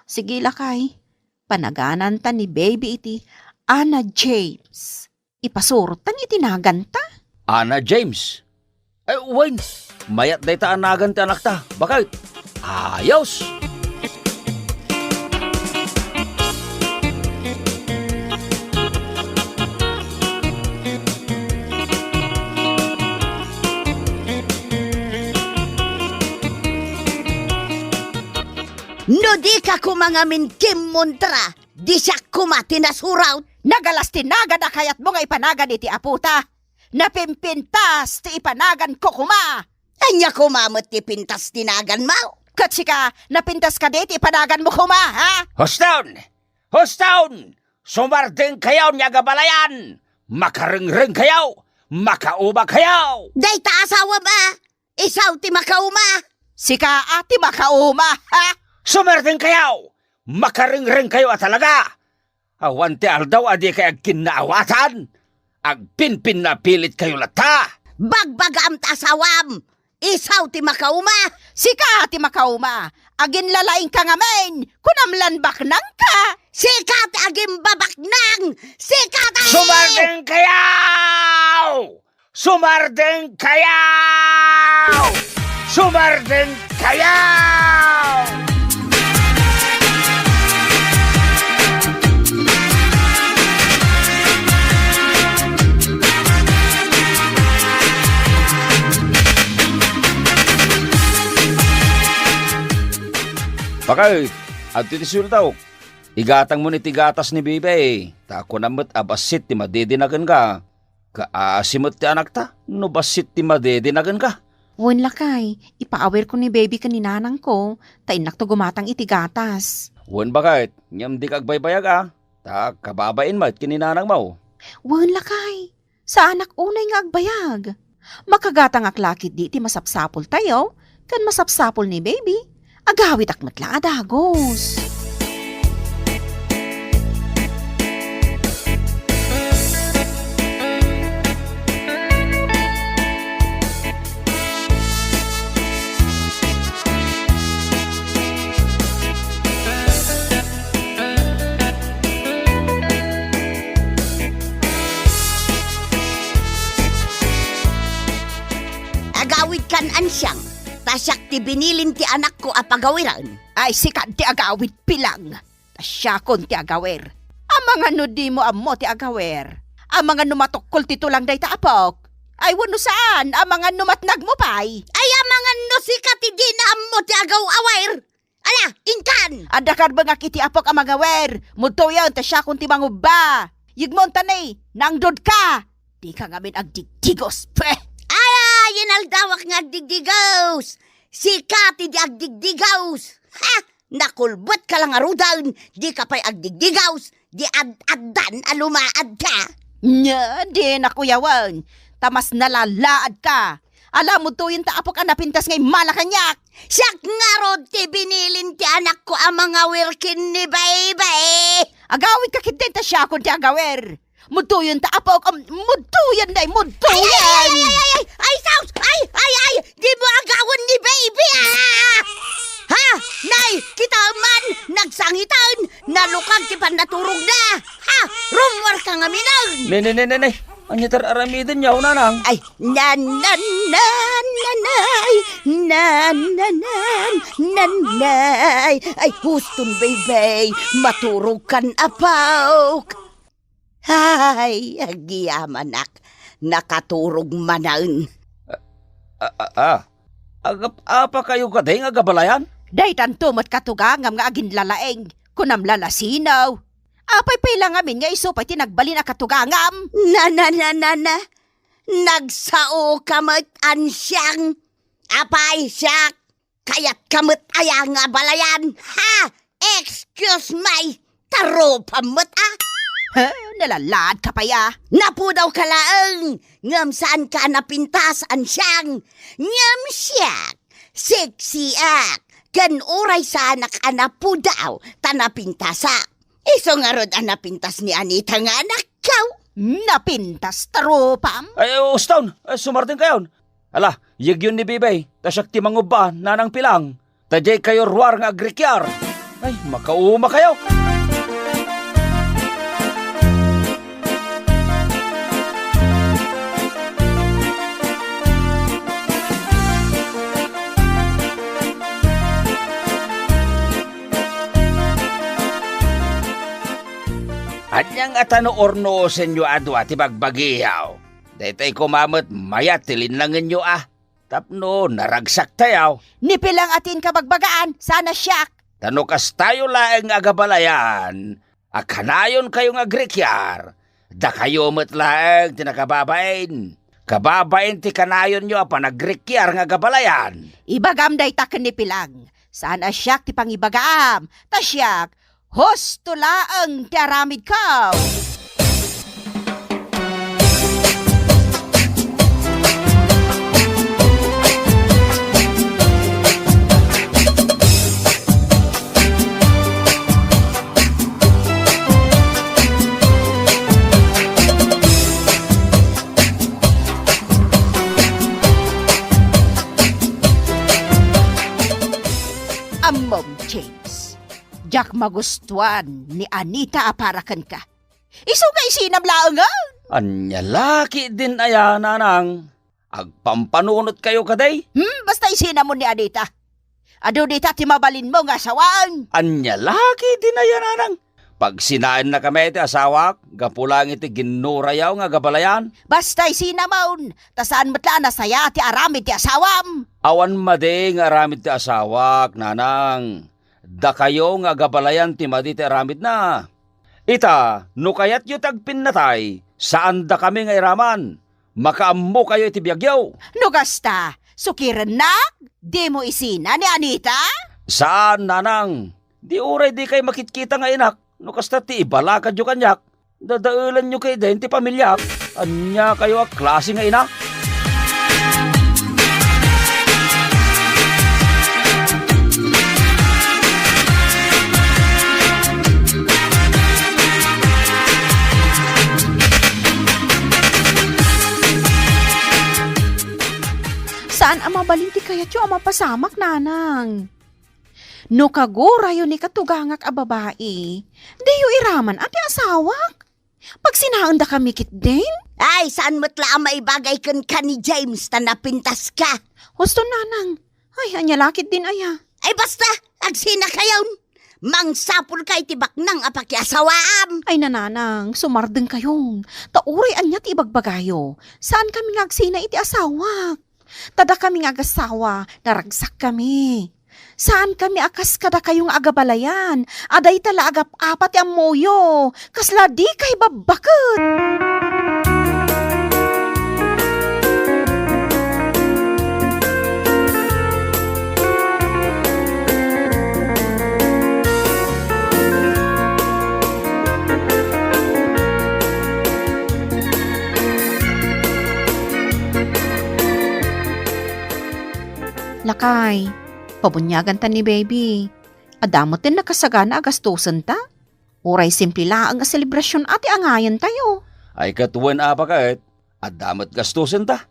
Sige lakay, panaganan ta ni baby iti Anna James. Ipasuro ta ni itinagan ta. Anna James. Ay, uwain. Mayat day ta anagan ti anak ta. Bakit? Ayos. No di ka kumangamin Kim Montra, di siya kumati na suraw. Nagalas tinagan na kayat mo nga ipanagan iti aputa. Napimpintas ti ipanagan ko kuma. Anya kumamot ti pintas tinagan mo. Katsika, napintas ka diti ipanagan mo kuma, ha? Hostown! Hostown! Sumardeng kayaw niya gabalayan! Makarengreng kayaw! Makauba kayaw! Day ta asawa ba? Isaw ti makauma. Sika ati makauma, ha? Sumardeng kayaw! Makarengreng kayo at talaga! Awan ti aldaw adi kay agkinaawatan! Agpinpin na pilit kayo lata! Bagbagam ta asawam. Isaw ti makauma. Sika ati makauma. Agin lalaing ka ngamen. Kunamlan baknang ka. Sikat agim babaknang! Sikat ay! Sumardeng kayaw! Sumardeng kayaw! Sumardeng kayaw! Bakit? At itisul daw. Igatang mo ni tigatas ni Bibe. Tako namot abasit ti madidinagan ka. Kaasimot ti anak ta. No basit ti madidinagan ka. Wan lakay, ipaawer ko ni baby kaninanang ko. Tainak to gumatang itigatas. Wan bakit? Nyam di kagbaybayag ah. Ta kababain mo at kininanang mo. Wan lakay, sa anak unay nga agbayag. Makagatang aklakit di ti masapsapol tayo. Kan masapsapol ni baby. Agawit akmat lang adagos. siyang. Tasyak ti binilin ti anak ko apagawiran. Ay sikat ti agawid pilang. Tasya kon ti agawer. Ang mga nudi mo amo ti agawer. Ang mga numatokol ti tulang day taapok. Ay wano saan ang mga numatnag mo pay. Ay, mga no sikat ti di na amo ti agaw-awair. Ala, inkan! Adakar ba nga kiti apok ang mga wer? Muto yan, tasya kon ti manguba. Yigmon tanay, nangdod ka. Di ka ngamin agdigdigos, pre. Ay, inaldawak nga agdigdigaws. Sikat ti di agdigdigaws. Ha! Nakulbot ka lang arudan. Di ka pa'y agdigdigaws. Di ad-addan alumaad ka. Nya, di na kuyawan. Tamas nalalaad ka. Alam mo to yung taapok ang napintas ngay Malacanang. Siyak nga rod ti binilin ti anak ko ang mga wilkin ni baby. Agawid ka kitenta siya kung ti agawer. Muto yung taapok, muto yan day, muto yan. Ay, Saus! Ay! Di mo agawan ni baby, ah! Ha? Nay, kita man, nagsangitan, nalukag ti panaturog na. Ha? Rumor ka nga minang. Nay. Anya tar aramidin yaw, nanang. Ay, nanay. Ay, huston, baby, maturog kan apawk. Ay, agiamanak, nakaturog manan. Apa kayo kaday nga gabalayan? Day tanto mat katugangam nga agin lalaeng, kunam lalasinaw. Apay pailang amin nga iso pa'y tinagbalin a katugangam. Na. Nagsao kamot ansyang. Apay siyak. Kayat kamot aya nga balayan. Ha? Excuse me. Taro pamot ah. Ha? Nalalad ka pa ya. Napudaw ka laeng. Ngam saan ka napintas ansyang. Ngam siyak. Seksiak. Kan oray sa anak anapudaw. Tanapintasak. Iso nga rod ang napintas ni Anita nga anak kaw. Napintas taropam. Ay, uston, sumartin kayon. Ala, yun ni Bibay, tasyak ti manguba, nanang pilang. Tajay kayo ruar nga agrikyar. Ay, makauma kayo. Anyang atano orno senyo adwa ti bagbagiyaw. Daytay kumamot mayat tilinlangan nyo ah. Tapno naragsak tayaw. Nipilang atin kabagbagaan, sana siyak. Tano kas tayo laeng agabalayan. Akanayon kayong agrikyar. Da kayo met laeng tinakababain. Kababain ti kanayon nyo apan agrikyar nga agabalayan. Ibagam day taken nipilang. Sana siyak ti pangibagaam. Ta siyak, husto laeng ti aramid kaw. Mom James, Jack magustuhan ni Anita aparakan ka. Iso nga isinam laang nga. Anya laki din aya nanang. Agpampanunot kayo kaday. Basta isinam mo ni Anita. Ado dita ti mabalin mo nga asawaan. Anya laki din aya nanang. Pag sinain na kami iti asawak, gapulang iti ginurayaw nga gabalayan. Basta isinamon, tasaan matla na saya ti aramid ti asawam. Awan madi nga aramid ti asawak, nanang. Da kayo nga gabalayan ti madi ti aramid na. Ita, no kayat yu tagpinnatay, saan da kami nga iraman? Makaammo kayo iti biyagyaw. No gasta, sukiran na, di mo isina ni Anita? Saan, nanang? Di uray di kay makitkita nga inak. No kasta ti ibalakad yu kanyak. Dadaulan nyo kay den ti pamilyak. Anya kayo a klase nga inak. Saan ang mabalinti kaya tiyo ang mapasamak, nanang? No kagura yun ni katugangak a babae, di yu iraman ati asawak. Pag sinaanda kami kit din, Ay, saan mo't laang maibagay kan ka ni James na napintas ka? husto nanang. Ay, anyalakit din aya. Ay basta, agsina kayon. Mangsapul ka itibak ng apakyasawaam. Ay nananang, sumardeng kayong. Tauray anya ti ibagbagayo. Saan kami ngagsina iti asawa? Tada kami ngagasawa, naragsak kami. Saan kami akas kada kayong agabalayan? Aday tala agap apat ang moyo. Kasla di kay babakot. Lakay, pabunyagan ta ni baby. Adamot din nakasagana agastusan ta. Uray simple laang a selebrasyon ati angayan tayo. Ay katuwan apa kahit, at damat gastusin ta.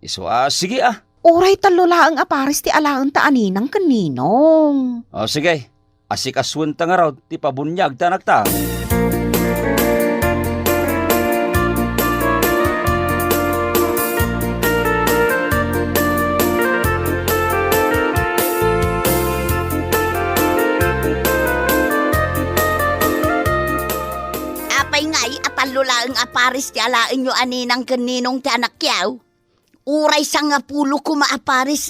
Iso sige Uray talo laang aparis ti alaan ta aninang kaninong. O sige, asikaswan ta nga raw, ti pabunyag ta nakta. Apay ngay at talulaang aparis ti alain nyo aninang kaninong ti anak yaw. Uray sa nga pulo ko maaparis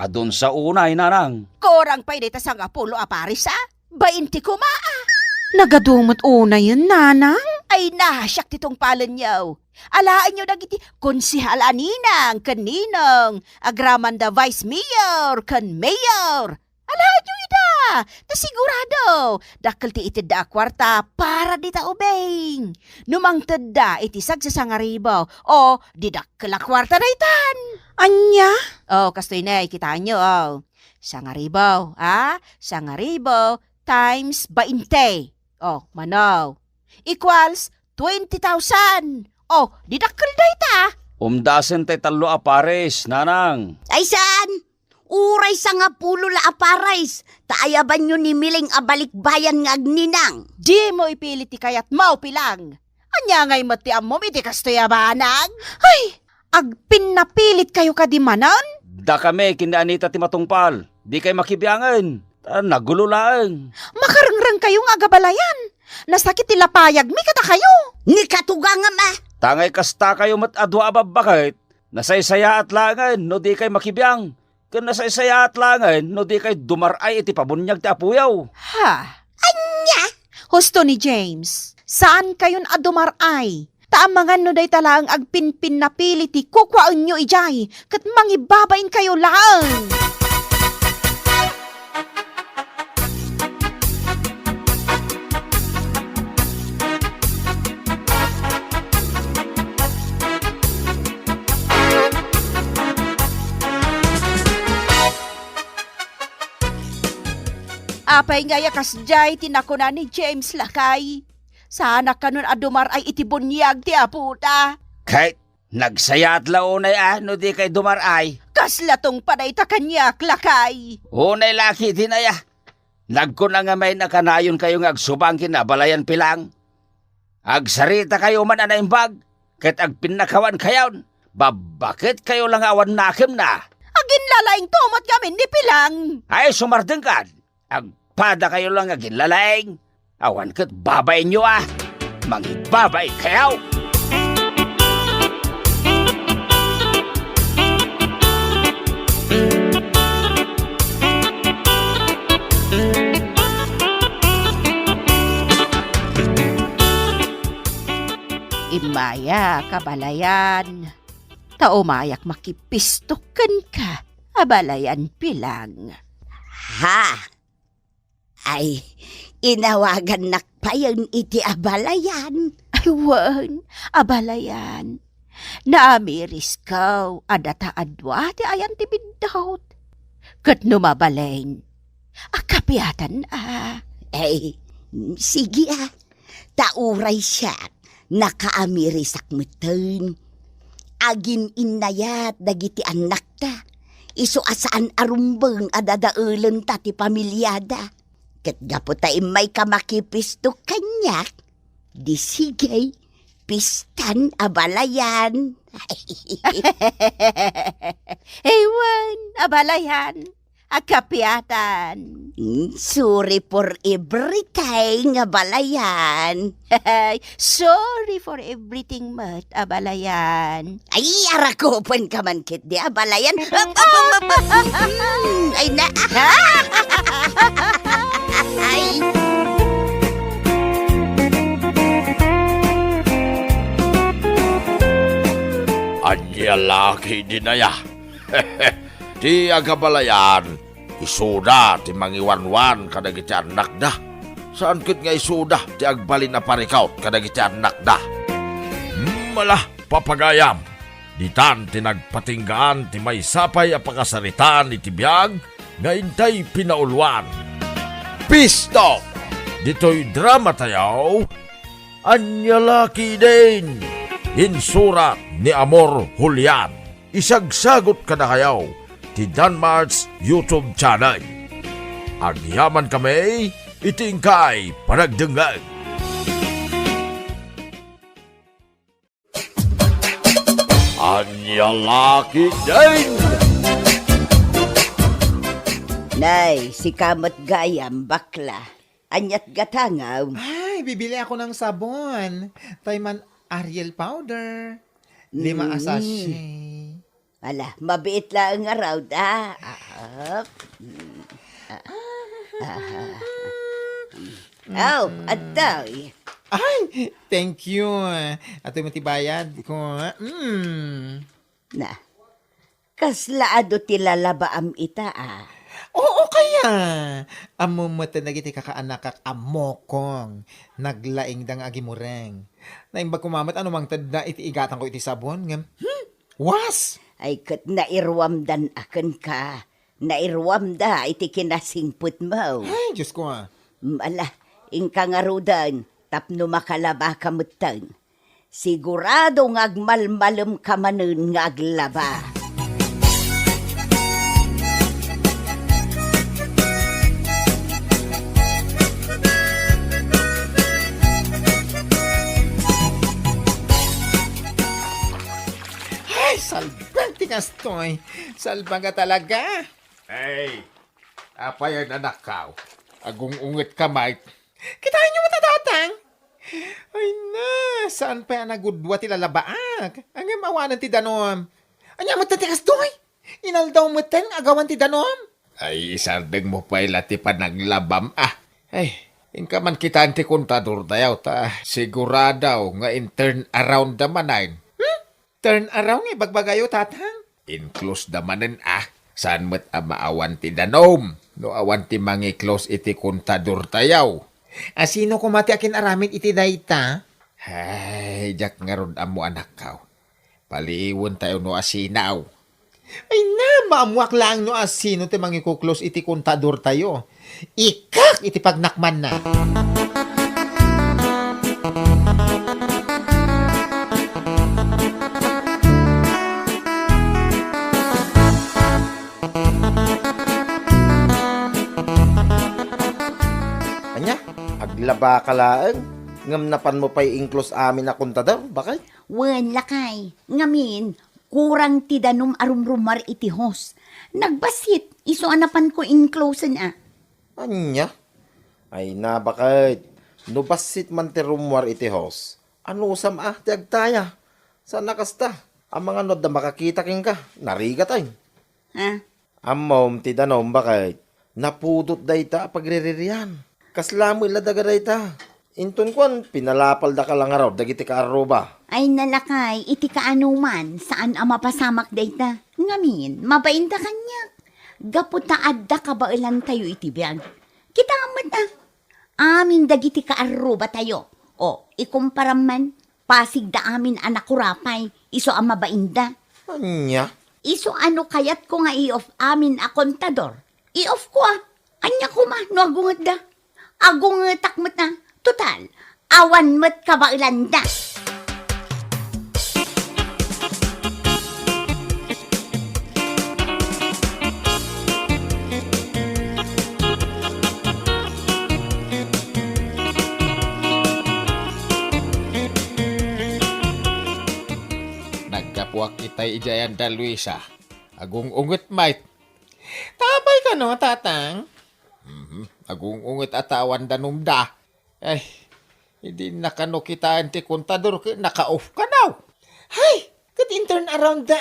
Adon sa unay nanang. Korang pa'y dita sa ngapulo aparis Bainti ko maa. Nagadumot una yun, nanang. Ay nasyak titong palan yaw. Alaan nyo dagiti konsihal aninang, kaninang, agramanda vice mayor, kan mayor. Alaan nyo ida, na sigurado. Dakal ti itid da kwarta para di ta ubeng. Numang tedda iti sagsasangaribaw o di dakal a kwarta na itan. Anya? Oh, kastoy na, ikitaan nyo, oh. Sangaribaw, Sangaribaw times 20. Oh, manaw. Equals 20,000. Oh, didakkel da ita. Umdasen tay talo apares, nanang. Ay saan? Uray sa nga pulo la aparis. Taayaban nyo ni Miling abalikbayan nga agninang. Di mo ipilit ti kayat mau pilang. Anya ngay mati mo iti kastoyabanag. Ay, agpinapilit kayo kadimanan? Da kami kinaanita ti matungpal. Di kay makibiyangan. Nagululaan. Makarangrang kayong agabalayan. Nasakit tilapayag mi kada kayo. Ni katuga nga ma. Tangay kasta kayo matadwa ababakit. Nasaysaya at langan no di kay makibiyang. Kung nasaysaya at langan no di kay dumaray iti pabunyag ti apuyaw. Ha? Anya? Husto ni James, saan kayon adumaray? Taamangan no day talaang agpinpin na piliti kukwaan nyo ijay kat mangibabain kayo lang. Apay nga yakas jay tinakuna ni James Lakay. Sana kanon adumar ay itibunyag ti aputa. Kahit nagsaya at launay no di kay dumaray. Kaslatong panay ta kanyak Lakay. Unay laki dinaya. Nagko na nga may nakanayon kayo nga agsubang kinabalayan pilang. Agsarita kayo man anaimbag. Kahit agpinakawan kayon. Babakit kayo lang awan nakim na. Agin lalaing tumot kami ni Pilang. Ay sumardeng ka. Agpada kayo lang agin lalaing. Awan kat babay nyo Mangbabay kayo. Imaya kabalayan. Taumayak makipistukan ka. Abalayan Pilang. Ha? Ay, inawagan nakpayon iti abalayan. Aywan, abalayan. Naamiris kaw, adata adwa ti ayan ti bindawt. Kat numabalain, akapiyatan Ay, sige Tauray siya, nakaamiris akmeten. Agin inayat dagiti anak ta. Iso asaan arumbeng adadaulen ta ti pamilyada. Ket gapo ta imay ka makipisto kanyak. Di sige, pistan abalayan. Ewan, abalayan, akapiatan. Sorry for everything, abalayan. Sorry for everything, mat, abalayan. Ay, arakopan ka man kit di abalayan. Ay na. Ay. Anya laki din na ya. Ti agabalayan, isuda ti mangiwanwan kadagiti anak da. Saan kit nga isuda ti agbalin na parikaut kadagiti anak da. Malah, papagayam. Ditan ti nagpatinggaan ti may sapay a pakasaritaan iti biyag nga intay pinauluan. Pisto! Dito'y drama tayaw. Anya laki din. Insurat ni Amor Julian. Isagsagot ka na kayaw ti Danmar's YouTube channel. Agyaman kami, itingkay panagdengag. Anya laki din. Nay, si Kamat Gayam, bakla. Anyat gatangaw. Ay, bibili ako ng sabon. Tayman Ariel powder. 5 sachet. Ala, mabiit lang ang araw, Atay. Ay, thank you. At yung matibayad ko. Na, kaslaado tilalaba am ita, Oo kaya. Amo mo nagiti kakaanak kak amokong. Naglaing dang agimureng. Naimbag kumamat ano mang tadda iti igatan ko iti sabon. Ngam, was? Ay kat nairwamdan akan ka. Nairwamda iti kinasingput mo. Ay, Diyos ko Ala, ingka nga rudan, tapno makalaba kamutang. Sigurado ngagmalmalem kamanun ngaglaba. Ay, salbang tingas to'y. Salbang ka talaga. Hey, apa yan anak ka? Agong ungit kamay. Kitain niyo matatatang. Ay na, saan pa yan nagudwa ti lalabaak? Ang mawanan ti danom. Anya matatikas doy. Inaldaw mo ten agawan ti danom. Ay, isardeng mo pa ilati pa naglabam Ay, ingka man kita ti kontador tayaw ta. Siguradaw nga in turn around damanin. Turn around bagbagayo tatang. Inclose damanin Saan mo't maawan ti danom? No awan ti mangi close iti kontador tayaw. Sino kumati akin aramid iti dayta? Ay, jak nga ron amo anak ka. Paliiwon tayo no asinaw. Ay na, maamuak lang no sino ti mangikuklos iti kontador tayo. Ikak iti pagnakman na. Aglaba ka laang. Ngamnapan mo pa'y inclose amin na kontador. Bakit? Wen lakay, ngamin, kurang ti danom arumrumar iti hos. Nagbasit, iso anapan ko inclosen Anya? Ay na bakit? No basit man ti rumwar iti host. Ano usam ti agtaya? Saan nakasta? Ang mga nod na makakita king ka. Nariga tayo. Ha? Amom ti danom bakit? Napudot dayta pagriririyan. Kaslamo iladaga dayta. Intun kwan, pinalapal da ka lang araw, dagiti ka aroba. Ay nalakay, iti kaanuman, saan ang mapasamak dayta? Ngamin, mabainda kanya. Gaputaad da ka ba ilan tayo iti biyag? Kita amat amin dagiti ka aroba tayo. O, ikumparam man, pasig da amin anak kurapay, iso ang mabainda. Anya? Iso ano kayat ko nga i-off amin a kontador? I-off ko Anya ko no agungat da. Agungatak mat na. Total, awan mat kabailan da. Tatay Ijayan da Luisa. Agung ungot mait. Tabay ka no, tatang? Agung ungot atawan da numda. Ay, hindi nakano kita anti kontador, naka-off ka now. Hay, kat intern around da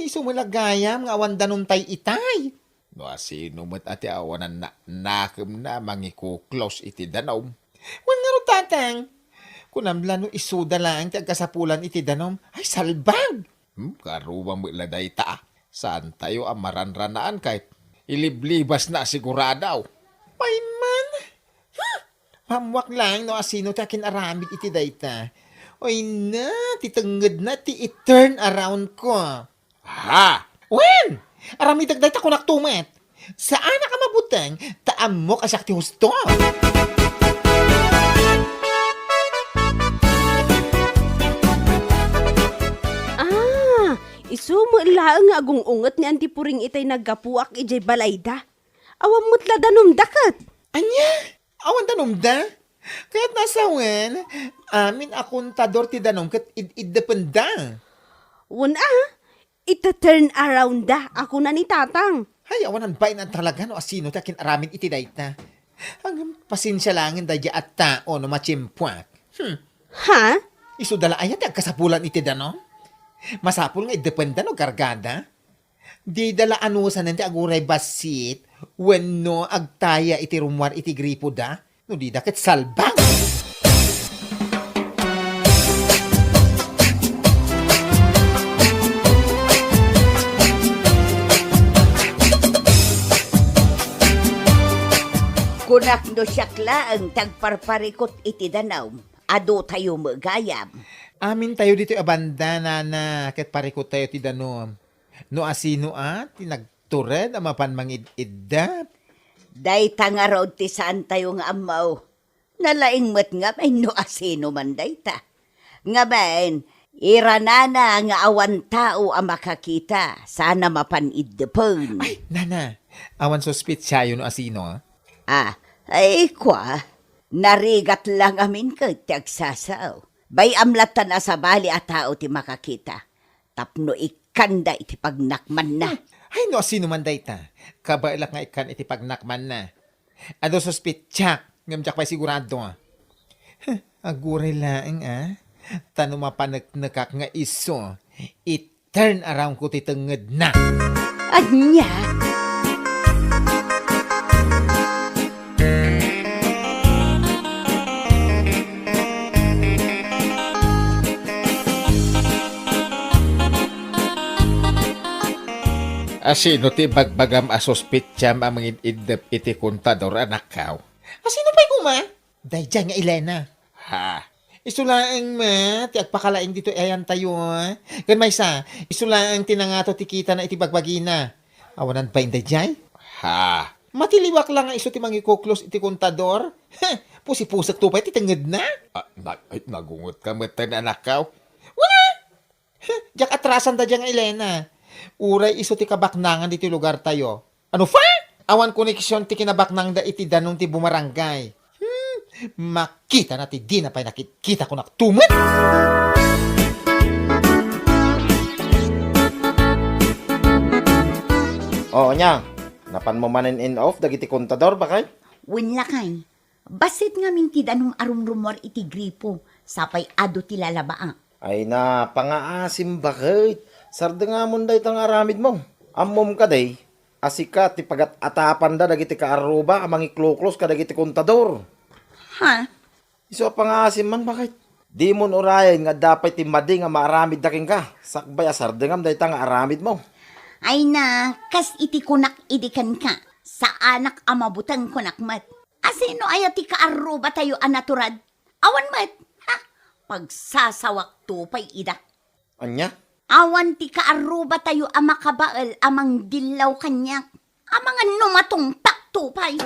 sumulagayam nga awan da nung tay itay. No, sino mo't ati awanan na nakem na mangiko-close iti danom. Wan nga ro tatang. Kunamla no isuda lang ti agkasapulan iti danom. Ay, salbag! Karuwa mo iladay ta. Saan tayo amaranranaan kahit iliblibas na siguradaw. Pay man! Mamwak lang no asino ti akin aramid iti dayta. Oy na, titenged na ti i-turn around ko. Ha? Wen! Aramid dagdayta ko naktumet. Saan ka mabuteng? Taam mo kasak ti husto. Isumo laang nga agong ungot ni antipuring itay naggapuak ijay balayda. Awam mutla danom dakat. Anya? Awan danomda? Kaya't nasawen, amin akuntador ti danom kat id-dependa. Wala, ita-turn around da. Ako na ni tatang. Hay, awanan ba inan talaga no asino ti akin aramin iti dayta. Hanggang pasensya langin daya at tao no machimpuak. Ha? Isu dala ayat ti agkasapulan iti danom. Masapul nga idependa no kargada. Di dala anusan nanti aguray basit when no agtaya iti rumwar iti gripo da. No di daket salbang. Kunak no siyakla ang tagparparikot iti danaw. Ado tayo magayam. Amin tayo dito abanda na ket parikot tayo ti danom. No asino tinagtured amapan mangid-idda. Day tangaraw ti saan tayo nga amaw. Nalaing mat nga may no asino man day ta. Nga bain, iranana nga awan tao ang makakita. Sana mapanidepon. Ay, nana, awan suspit siya no asino. Ay kwa. Narigat lang amin ka tagsasaw. Bay amlatan na sa bali at tao ti makakita. Tapno ikanda iti pagnakman na. Ay no, sino man dayta. Kabailak nga ikan iti pagnakman na. Ado suspit tsak. Ngamjak pa'y sigurado. Aguray laeng Tano mapanagnakak nga iso. I-turn around ko titenged na. Anya? Asino ti bagbagam asospit siyam ang mga idep iti kontador anak kao? Asino pa'y kuma? Dayjay nga Elena. Ha? Isulaang ti agpakalaing dito ayan tayo. Gan may sa, isulaang tinangato ti kita na iti bagbagina. Awanan pa dayjay? Ha? Matiliwak lang nga iso ti mangikoklos iti kontador. Pusi-pusak to pa iti tenged na. Nagungot ka matan anak kao? Wala! Diyak atrasan da dyan nga Elena. Uray iso ti kabaknangan diti lugar tayo. Ano fa? Awan koneksyon ti kinabaknang da iti danong ti bumarangay. Makita na ti di na pa'y nakikita ko naktumat. Oo nya, napan mo manin in off dagiti kontador bakay? Wala kay. Basit nga minti danong arumrumor iti gripo. Sapay ado ti lalabaa. Ay na, pangaasim bakit? Sarda nga mo day tang aramid mo. Ammom ka day, asika ti pagat atapan da dagiti kaaruba amang ikloklos ka dagiti kontador. Ha? Iso pangaasim man bakit? Di mo urayan nga dapat ti madi nga maaramid daking ka. Sakbay sarda nga day tang aramid mo. Ay na, kas iti kunak idikan ka. Sa anak amabutang kunak mat. Asino ay ti kaaruba tayo anaturad? Awan mat. Ha? Pagsasawak to pa'y ida. Anya? Awan ti kaaruba tayo amakabaal amang dilaw kanyak. Amangan numatong taktupay.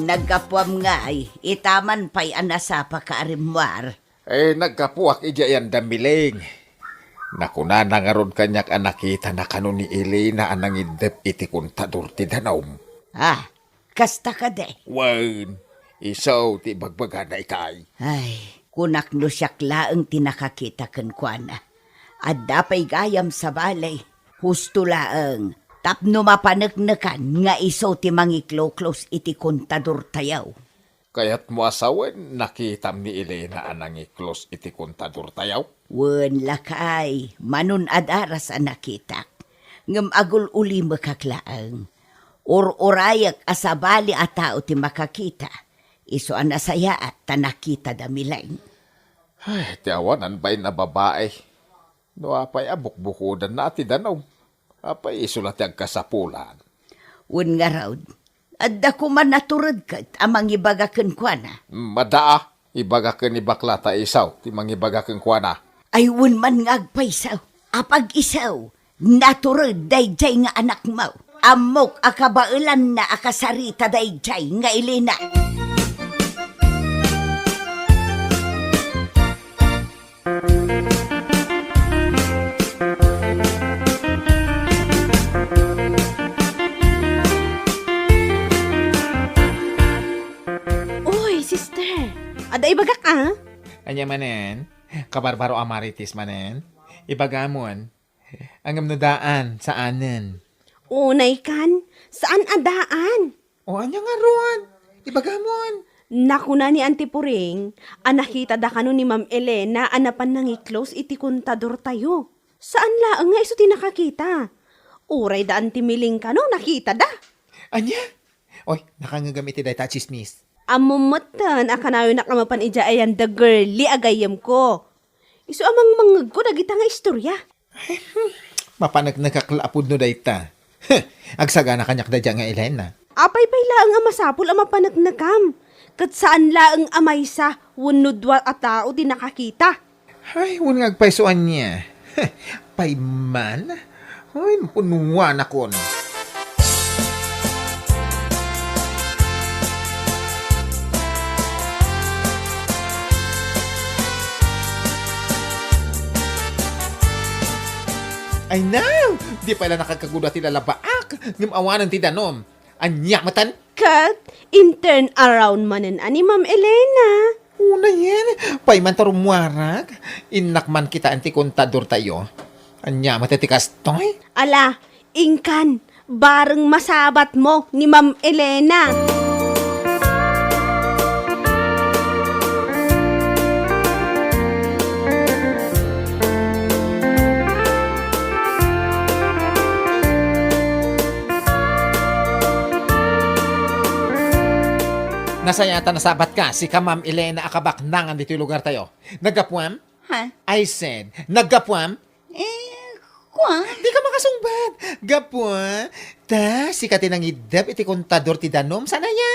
Nagkapuam nga ay, itaman pa'y anasa pa kaarimwar. Nagkapuak ija yan damiling. Nakuna na nga ron kanyak anakita na kano ni Elena anang idep iti kontador ti danom. Kasta ka de. Wan, Isaw ti bagbaga na itay. Ay, kunak no siyak laang tinakakita kan kuana. At dapay gayam sa balay. Husto laang. Tapno mapanagnakan nga iso ti mangikloklos iti kontador tayaw. Kaya't mo asawan, nakitam ni Elena anang iklos iti kontador tayaw. Wen lakay, manun adaras ang nakitak. Ngam agul uli makaklaang. Or-orayak asabali a tao ti makakita. Iso ang nasaya at tanakita damilain. Ay, tiawanan ba'y na babae? No apay abukbukudan na ati danaw. Apay isulat yung kasapulan. Wen nga raw, adda ko man naturad kat amang ibagakan kwa na. Madaa, ibagakan ni baklata isaw, ti mangibagakan kwa na. Ay wen man ngagpaysaw, apag isaw, naturad dayjay nga anak mo. Amok akabailan na akasarita dayjay nga Elena. Uy, sister. Ada ibagak Anya manen, kabarbaro amaritis manen, ibagamon, ang amnodaan sa anen. Unay kan, saan adaan? O anya nga ron, ibagamon. Naku na ni Auntie Puring, nakita da kano ni Ma'am Elena anapan nang i-close iti kontador tayo. Saan laang nga iso tinakakita? Uray da Auntie Miling kano, nakita da. Anya? Oy, nakangagamit iti dayta chismis. Amumutan, akanayo nakamapan ija ayan the girly agayam ko. Iso amang mangag ko, nagita nga istorya. Mapanag nakaklapod no dayta. Agsaga na kanyak da dyan nga Elena. Apay-pay laang nga masapul ang mapanagnagam. Kat saan laang amay sa wunudwa at tao di nakakita. Ay, wun ngagpaysuan niya. Payman? Ay, punuan akon. Ay now! Di pala nakakaguda ti lalabaak. Ngim awanan ti danom. Anya matan? Kat, in turn around manen ani Ma'am Elena. Una yan. Payman tarumwarag. Inakman kita anti kontador tayo. Anya matatikas toy? Ala, ingkan, bareng masabat mo ni Ma'am Elena. Nasayata nasabat ka, si ka Ma'am Elena akabaknangan dito yung lugar tayo. Naggapuam? Ha? I said, naggapuam? Kwa? Di ka makasungbat. Gapua, ta, si ka tinangidap iti kontador ti danom, sana ya?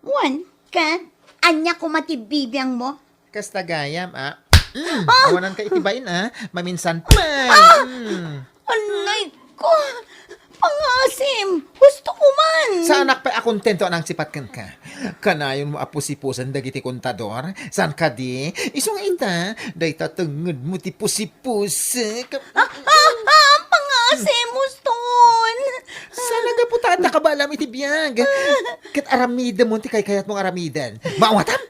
Wan, kat, anya ko matibibiyang mo? Kasta gayam, awanan ka itibain, maminsan pa. Anay ko, pangasim, gusto ko man. Sa anak pa akontento anang sipatkan ka. Kanayon mo apusipusan dagiti kontador, saan ka di? Isong ita, day tatangad mo ti pusipus. Pangasim, guston. Sana ga putada ka ba alam iti biyag? Kat aramida mo ti kayat mong aramidan. Maawatam?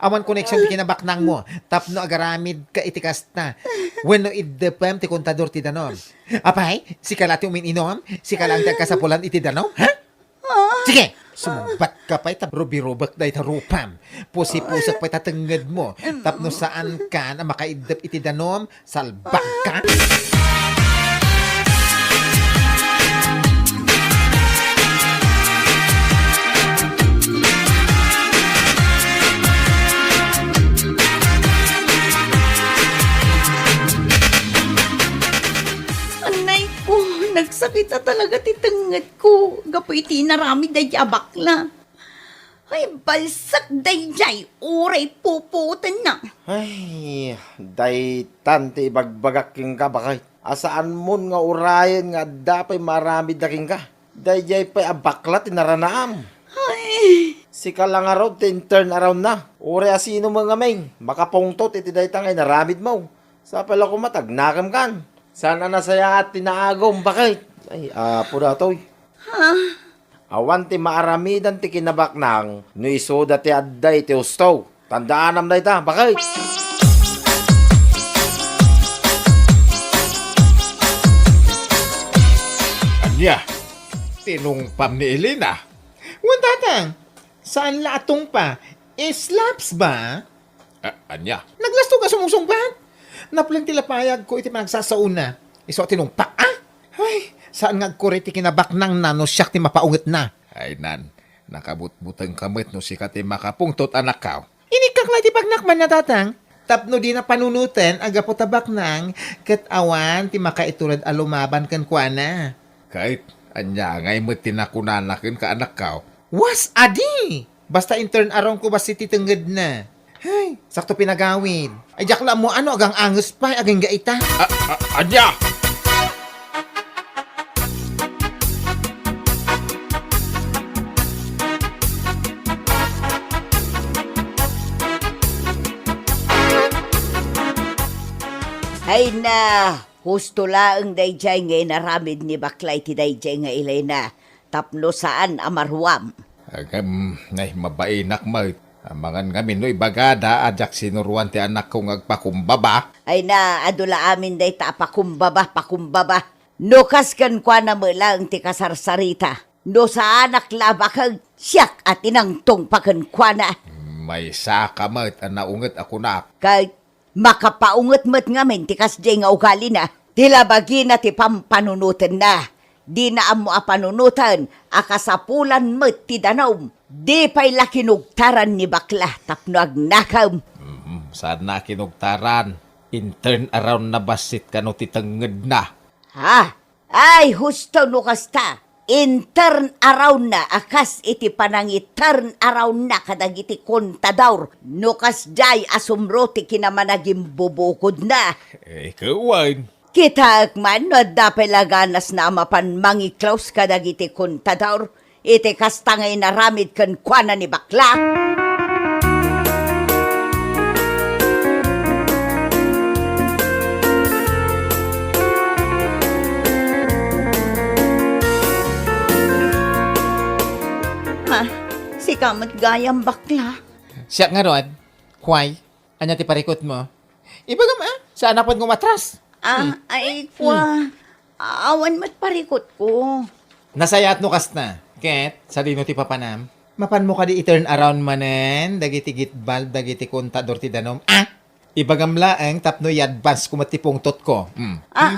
Awan connection ti kinabaknang mo. Tapno agaramid ka iti kasta. Wenno iddepem ti kontador ti danom. Apay, si kalati umininom? Si kalang tagkasapulan iti danom? Ha? Sige! Sumbat ka pa'y rubi-rubak dahi tarupam. Pusi-pusak pa'y tatangad mo. Tapno saan ka na makaidap iti danom? Salbak ka? Anay ko, nagsakit na talaga titangad ko. Gapoy tinarami day abakla. Ay, balsak day jay, uray puputan na. Ay, day tante ibagbagak king ka bakay. Asaan mon nga urayan nga dapay marami daking ka. Day jay pa'y abakla tinaranaam. Ay, Si kalang araw, turn around na. Uri asino mga main. Makapungtot iti day tangay naramid mo. Sa pala ko matag, nakam kan. Sana nasaya at tinaagom, bakit? Ay, apo na to'y. Awan ti maaramidan ti kinabaknang no iso dati adday ti husto. Tandaan am ta, bakit? Anya, tinungpam ni Elena. Wan tatang, saan laatong pa? Slaps ba? Anya, Naglasto ka sumusungbat? Naplang tilapayag ko iti panagsasauna. Iso tinungpa, Ay, saan nga ko iti kinabaknang na no siyak ti mapaunget na? ay nan, nakabutbutang kamit no si kati makapungtot anak kao. Inikak lang ti pagnakman na tatang. Tapno di na panunutan aga po tabaknang ket awan ti makaitulad alumaban kan kuana. Kahit anya ngay mo tinakunanakin ka anak kao. Was adi! Basta intern arong ko basta titinggad na. Ay, sakto pinagawid. Ay, jakla mo ano agang angus pa, agang gaita. Anya! Ay na, husto laang dayjay nga inaramid ni baklay ti dayjay nga Elena. Tapno saan amarwam. Agam, nay mabainak mo. Amangan ngamin no'y bagada, ajak sinuruan ti anak kong agpakumbaba. Ay na, adula amin day ta pakumbaba. Nukas kan kwa na mo lang ti kasarsarita. No sa anak labakag siyak at inangtong pakan kwa na. May saka mo at naunget ako na. Kay makapaunget met ngamin ti kasjay nga ugali na. Tilabagi na ti pampanunutan na. Di na amo apanunutan, akasapulan met ti danom. Di pa'y lakinugtaran ni bakla tapno agnakam. Saan na kinugtaran? Intern around na basit ka no titanged na. Ha? Ay, husto no kasta. Intern around na, akas iti panangi turn around na kadagiti kontador. No kasjay asumro ti kinamanagim bubukod na. Kawan. Kita man no dapay laganas na mapan mangiklaus kadagiti kontador. Iti kastangay naramid kan kuana ni bakla. Ha? Si kamat gayang bakla. Siya nga rod, kway, anya ti parikot mo. Ibagam saan napod ko matras? Ay kwa. Awan mat parikot ko. Nasayat no kas na. Ket, sa dino ti papanam. Mapan mo ka di i-turn around manen, dagiti gitbal, dagiti kontador ti danom. Ibagam laeng tapno i-advance kumatipong tot ko.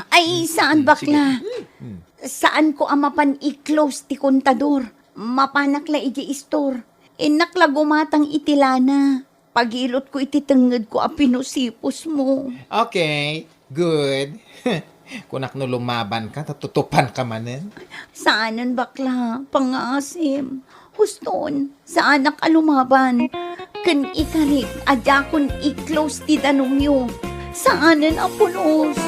Ay saan bakla? Saan ko amapan i-close ti kontador? Mapanakla iti store. Inakla gumatang itilana. Pagilot ko iti tenged ko a pinusipos mo. Okay, good. Kunak no lumaban ka, tatutupan ka manen. Saanan bakla? Pangasim. Huston, saan nakalumaban? Kan ikarik, adakon i-close ti danom yo. Saanan apunos?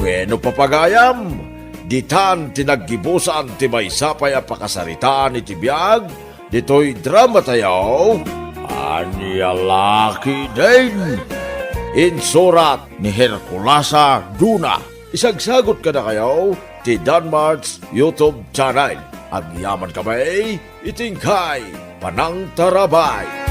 Bueno papagayam, ditan tinaggibusan ti may sapay a pakasaritaan iti biyag, dito'y drama tayo, Anya Laki din. Insurat ni Herculasa Duna. Isagsagot ka na kayo ti Danmarks YouTube channel. Agyaman kami, itingkay, Panang Tarabay.